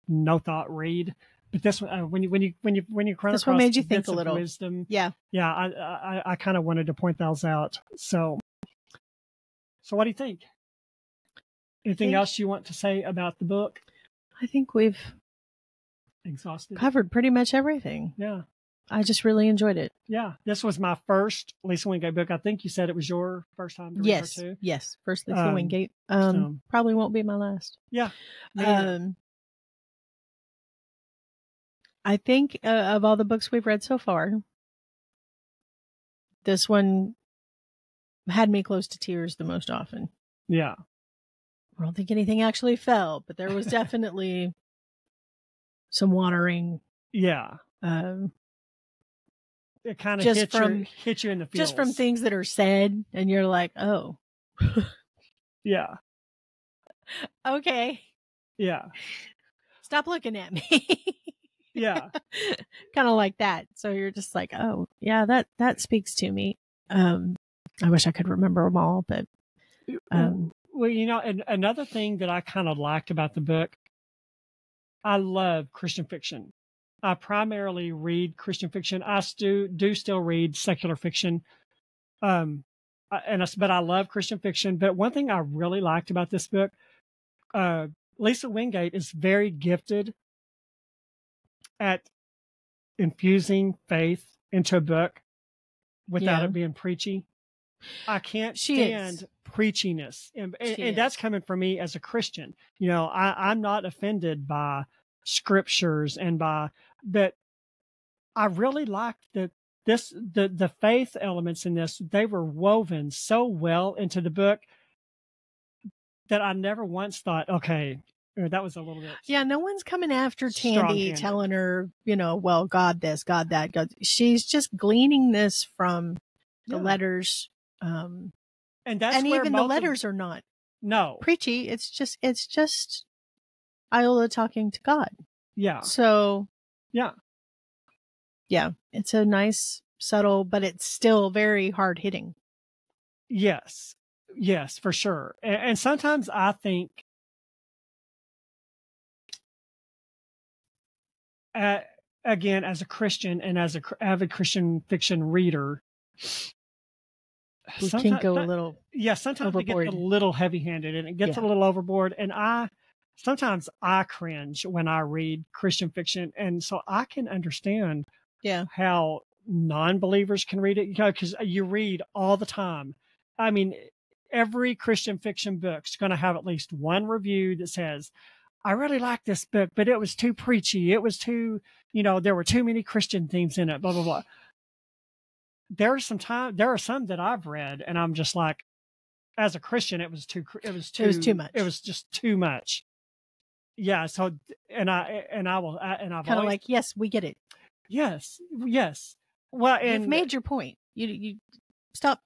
no thought read, but this one, when you run across one made you think a little wisdom, yeah. I kind of wanted to point those out. So what do you think? Anything else you want to say about the book? I think we've exhausted, covered pretty much everything. Yeah, I just really enjoyed it. Yeah, this was my first Lisa Wingate book. I think you said it was your first time to read her too. Yes, first Lisa Wingate. Probably won't be my last. Yeah. I think of all the books we've read so far, this one had me close to tears the most often. Yeah. I don't think anything actually fell, but there was definitely some watering. Yeah. It kind of hit you in the feels. Just from things that are said, and you're like, oh. Yeah. Okay. Yeah. Stop looking at me. Yeah. Kind of like that. So you're just like, oh, yeah, that speaks to me. I wish I could remember them all, but. Well, and another thing that I kind of liked about the book, I love Christian fiction. I primarily read Christian fiction. I do still read secular fiction. But I love Christian fiction. But one thing I really liked about this book, Lisa Wingate is very gifted at infusing faith into a book without it being preachy. I can't stand preachiness. And that's coming from me as a Christian. I'm not offended by scriptures but I really liked the faith elements in this. They were woven so well into the book that I never once thought, okay, that was a little bit. Yeah, no one's coming after Tandy telling her, well, God this, God that. God. She's just gleaning this from the letters. And even the letters are not preachy. It's just Iola talking to God. Yeah. So yeah, it's a nice, subtle, but it's still very hard hitting. Yes, for sure. And sometimes I think again, as a Christian and as an avid Christian fiction reader, we can go a little sometimes overboard. it gets a little heavy-handed and it gets a little overboard. And sometimes I cringe when I read Christian fiction. And so I can understand how non-believers can read it, because you read all the time. I mean, every Christian fiction book's going to have at least one review that says, I really like this book, but it was too preachy. It was too, there were too many Christian themes in it, blah, blah, blah. There are some that I've read and I'm just like, as a Christian, it was too much. It was just too much. Yeah. So, and I've kind of like, yes, we get it. Yes. Well, and you've made your point. You stop.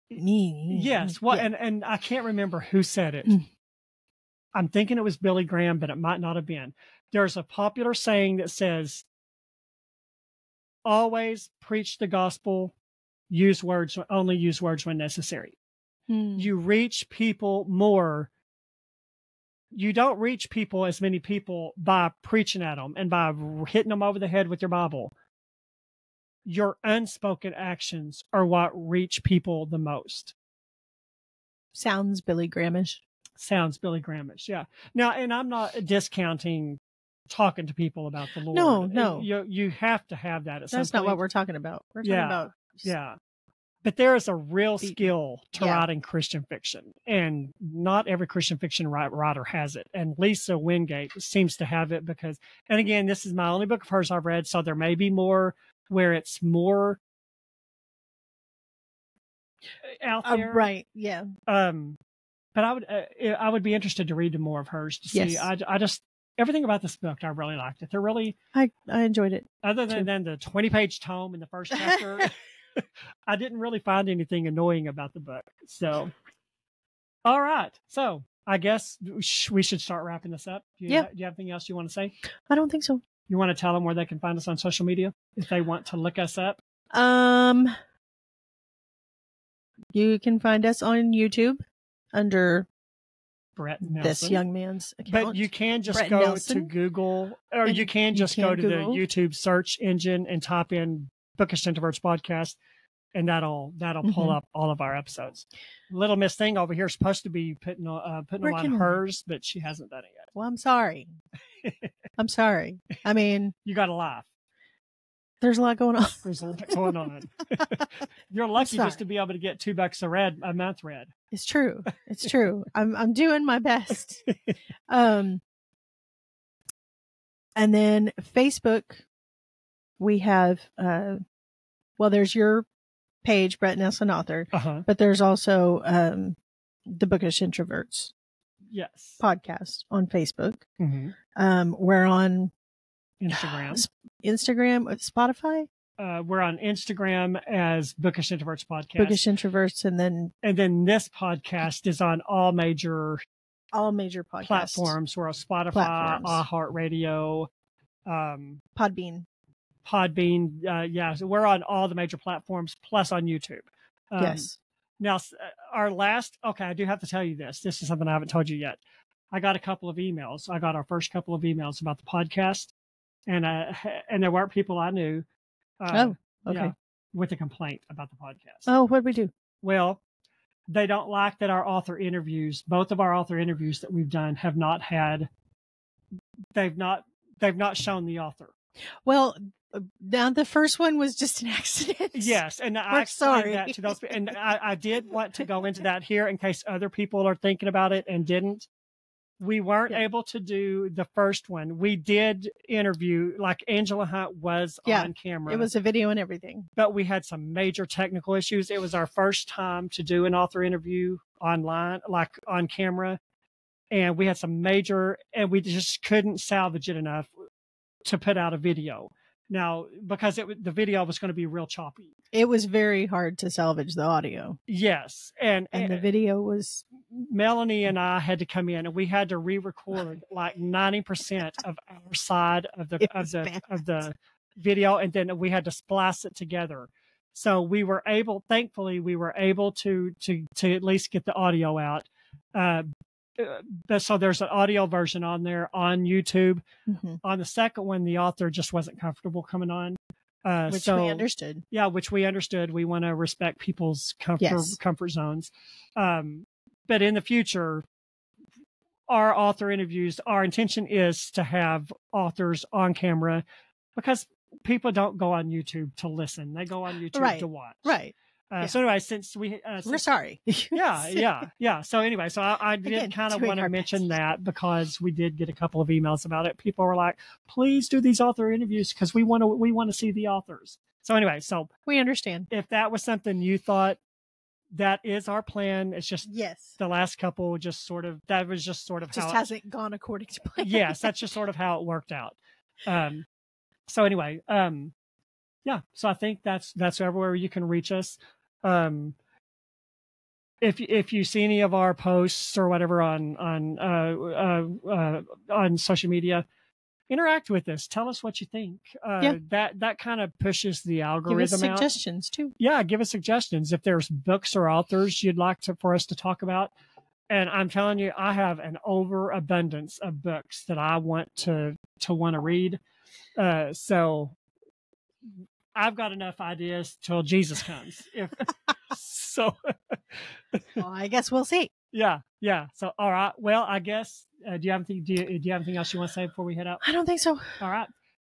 Yes. Well, and I can't remember who said it. I'm thinking it was Billy Graham, but it might not have been. There's a popular saying that says, always preach the gospel, only use words when necessary. You reach people more. You don't reach people, as many people, by preaching at them and by hitting them over the head with your Bible. Your unspoken actions are what reach people the most. Sounds Billy Grahamish. Yeah. Now, and I'm not discounting talking to people about the Lord. No. You have to have that at some point. That's not what we're talking about. We're talking about. Yeah. But there is a real skill to writing Christian fiction, and not every Christian fiction writer has it. And Lisa Wingate seems to have it because, and again, this is my only book of hers I've read, so there may be more where it's more out there. Right. Yeah. But I would be interested to read more of hers to see. I just, everything about this book, I really liked it. They're really, I enjoyed it. Other than the 20-page tome in the first chapter, I didn't really find anything annoying about the book. So, all right. So I guess we should start wrapping this up. Do you have anything else you want to say? I don't think so. You want to tell them where they can find us on social media if they want to look us up? You can find us on YouTube under Brett Nelson. This young man's account. But you can just go to Google, or you can just go to the YouTube search engine and type in Bookish Introverts podcast, and that'll pull up all of our episodes. Little Miss Thing over here is supposed to be putting on hers, but she hasn't done it yet. Well, I'm sorry. I'm sorry. I mean, you got to laugh. There's a lot going on. There's a lot going on. You're lucky just to be able to get $2 a month read. It's true. It's true. I'm doing my best. And then Facebook, we have, there's your page, Brett Nelson Author, but there's also the Bookish Introverts podcast on Facebook. We're on Instagram, Spotify. We're on Instagram as Bookish Introverts podcast. Bookish Introverts, and then this podcast is on all major podcast platforms. We're on Spotify, iHeartRadio, Podbean. Yeah, so we're on all the major platforms, plus on YouTube. Yes. Now, okay, I do have to tell you this. This is something I haven't told you yet. I got a couple of emails. I got our first couple of emails about the podcast, and there weren't people I knew. Okay. Yeah, with a complaint about the podcast. Oh, what'd we do? Well, they don't like that our author interviews, both of our author interviews that we've done, have not had. They've not shown the author. Well, now the first one was just an accident. Yes, and I explained that to those people, and I did want to go into that here in case other people are thinking about it and didn't. We weren't able to do the first one. We did interview, like Angela Hunt was on camera. It was a video and everything. But we had some major technical issues. It was our first time to do an author interview online, like on camera. And we had some major, and we just couldn't salvage it enough to put out a video. Now, because the video was going to be real choppy. It was very hard to salvage the audio. Yes. And the video was... Melanie and I had to come in, and we had to re-record like 90% of our side of the video, and then we had to splice it together. So thankfully we were able to at least get the audio out. So there's an audio version on there on YouTube. Mm-hmm. On the second one, the author just wasn't comfortable coming on. Which we understood. Yeah, which we understood. We want to respect people's comfort zones. But in the future, our author interviews, our intention is to have authors on camera, because people don't go on YouTube to listen. They go on YouTube to watch. Right. So anyway, we're sorry. Yeah. So anyway, I did kind of want to mention that, because we did get a couple of emails about it. People were like, please do these author interviews, because we want to see the authors. So anyway, we understand. If that was something you thought, that is our plan. It's just the last couple just hasn't gone according to plan. Yes, that's just sort of how it worked out. So anyway, so I think that's everywhere you can reach us. If you see any of our posts or whatever on social media, interact with us. Tell us what you think. That kind of pushes the algorithm out. Give us suggestions too. Yeah, give us suggestions if there's books or authors you'd like for us to talk about. And I'm telling you, I have an overabundance of books that I want to read. So I've got enough ideas till Jesus comes. Well, I guess we'll see. Yeah. So, all right. Well, I guess, do you have anything else you want to say before we head out? I don't think so. All right.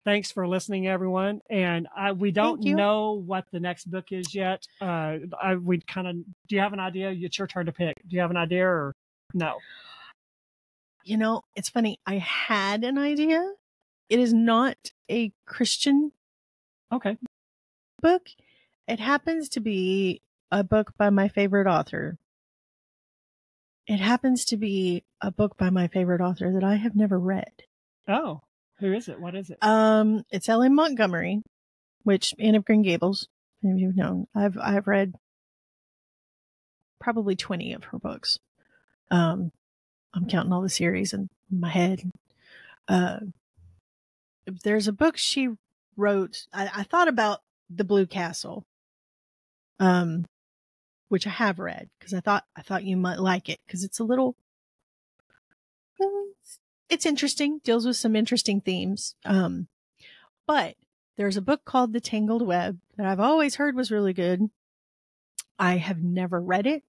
Thanks for listening, everyone. And we don't know what the next book is yet. Do you have an idea? It's your turn to pick. Do you have an idea or no? It's funny. I had an idea. It is not a Christian book. It happens to be a book by my favorite author. It happens to be a book by my favorite author that I have never read. Oh, who is it? What is it? It's L.A. Montgomery, which Anne of Green Gables. Maybe you've known. I've read probably 20 of her books. I'm counting all the series in my head. There's a book she wrote. I thought about The Blue Castle, which I have read, because I thought you might like it, because it's a little, it's interesting, deals with some interesting themes. But there's a book called The Tangled Web that I've always heard was really good. I have never read it.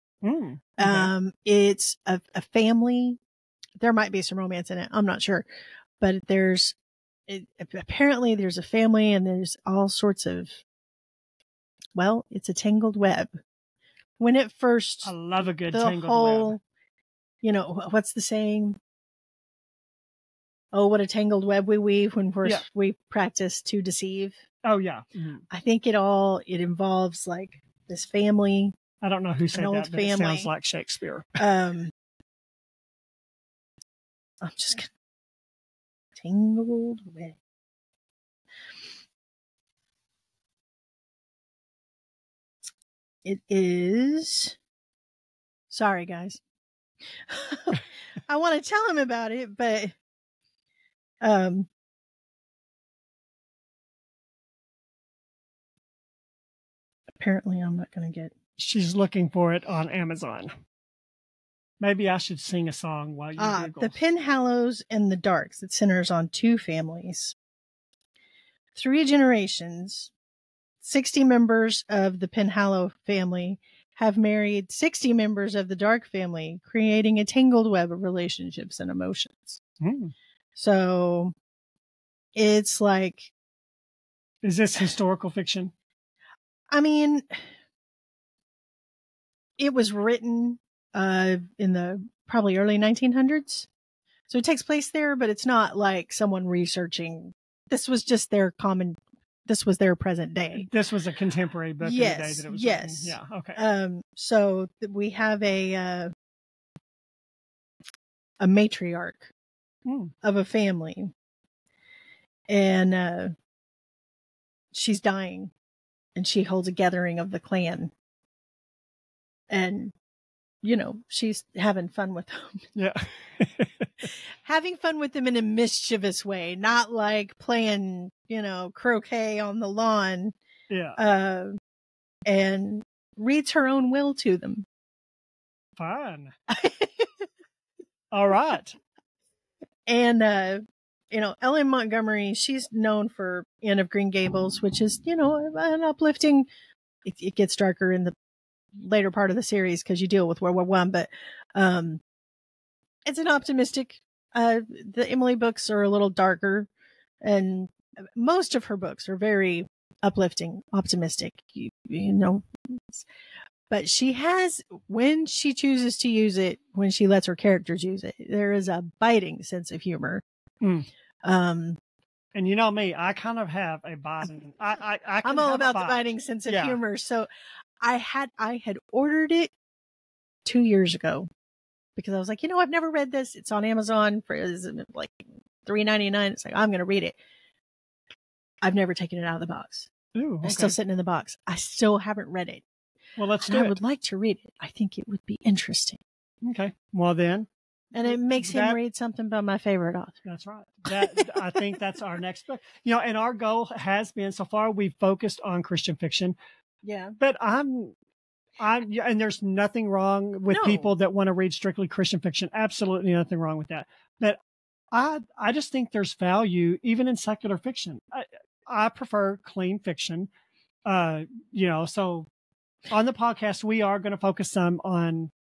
It's a family. There might be some romance in it. I'm not sure, but apparently there's a family, and there's all sorts of, it's a tangled web. When it first, I love a good tangled web. What's the saying? Oh, what a tangled web we weave when we practice to deceive. Oh yeah. Mm-hmm. I think it involves like this family. I don't know who said that, but it sounds like Shakespeare. I'm just gonna tangled web. It is. Sorry, guys. I want to tell him about it, but Apparently, I'm not going to get... She's looking for it on Amazon. Maybe I should sing a song while you Google. The Penhallows and the Darks. It centers on 2 families. 3 generations, 60 members of the Penhallow family have married 60 members of the Dark family, creating a tangled web of relationships and emotions. So it's like... Is this historical fiction? I mean, it was written in the probably early 1900s. So it takes place there, but it's not like someone researching. This was just their present day. This was a contemporary book in the day that it was written. Yeah, okay. So we have a matriarch of a family, and she's dying, and she holds a gathering of the clan, and she's having fun with them. Yeah. Having fun with them in a mischievous way, not like playing, croquet on the lawn. Yeah. And reads her own will to them. Fun. All right. And, Ellen Montgomery, she's known for Anne of Green Gables, which is, an uplifting. It gets darker in the later part of the series because you deal with World War I, but it's an optimistic. The Emily books are a little darker, and most of her books are very uplifting, optimistic. But she has, when she chooses to use it, when she lets her characters use it, there is a biting sense of humor. And you know me, I kind of have a biting. I'm all about the biting sense of humor. So I had ordered it 2 years ago because I was like, I've never read this. It's on Amazon for like $3.99. It's like, I'm going to read it. I've never taken it out of the box. Ooh, okay. It's still sitting in the box. I still haven't read it. Well, let's do it. I would like to read it. I think it would be interesting. Okay. Well, then. And it makes him read something by my favorite author. That's right. I think that's our next book. And our goal has been, so far, we've focused on Christian fiction. Yeah. But and there's nothing wrong with people that want to read strictly Christian fiction. Absolutely nothing wrong with that. But I just think there's value even in secular fiction. I prefer clean fiction. So on the podcast, we are going to focus some on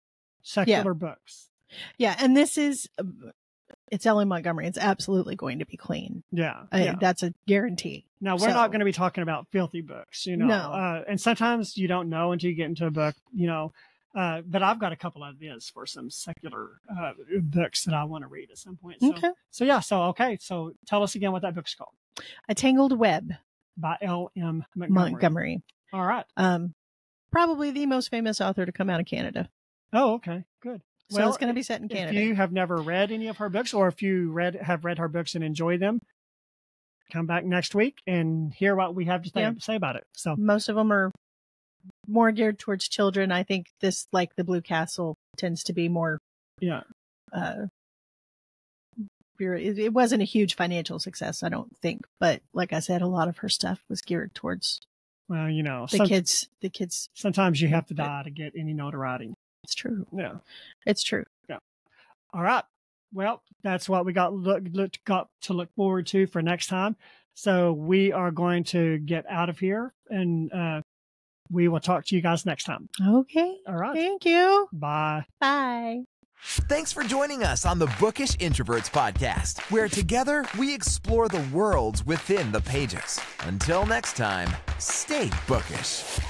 secular books. Yeah. And it's Ellen Montgomery. It's absolutely going to be clean. Yeah. That's a guarantee. Now, we're not going to be talking about filthy books, No. And sometimes you don't know until you get into a book, but I've got a couple of ideas for some secular books that I want to read at some point. So, okay. So tell us again what that book's called. A Tangled Web by L.M. Montgomery. All right. Probably the most famous author to come out of Canada. Oh, okay. Good. So it's going to be set in Canada. If you have never read any of her books, or if you have read her books and enjoy them, come back next week and hear what we have to say about it. So most of them are more geared towards children. I think this, like the Blue Castle, tends to be more. Yeah. It wasn't a huge financial success, I don't think, but like I said, a lot of her stuff was geared towards. Well, the kids. Sometimes you have to die to get any notoriety. It's true. Yeah. It's true. Yeah. All right. Well, that's what we got to look forward to for next time. So we are going to get out of here, and we will talk to you guys next time. Okay. All right. Thank you. Bye. Bye. Thanks for joining us on the Bookish Introverts podcast, where together we explore the worlds within the pages. Until next time, stay bookish.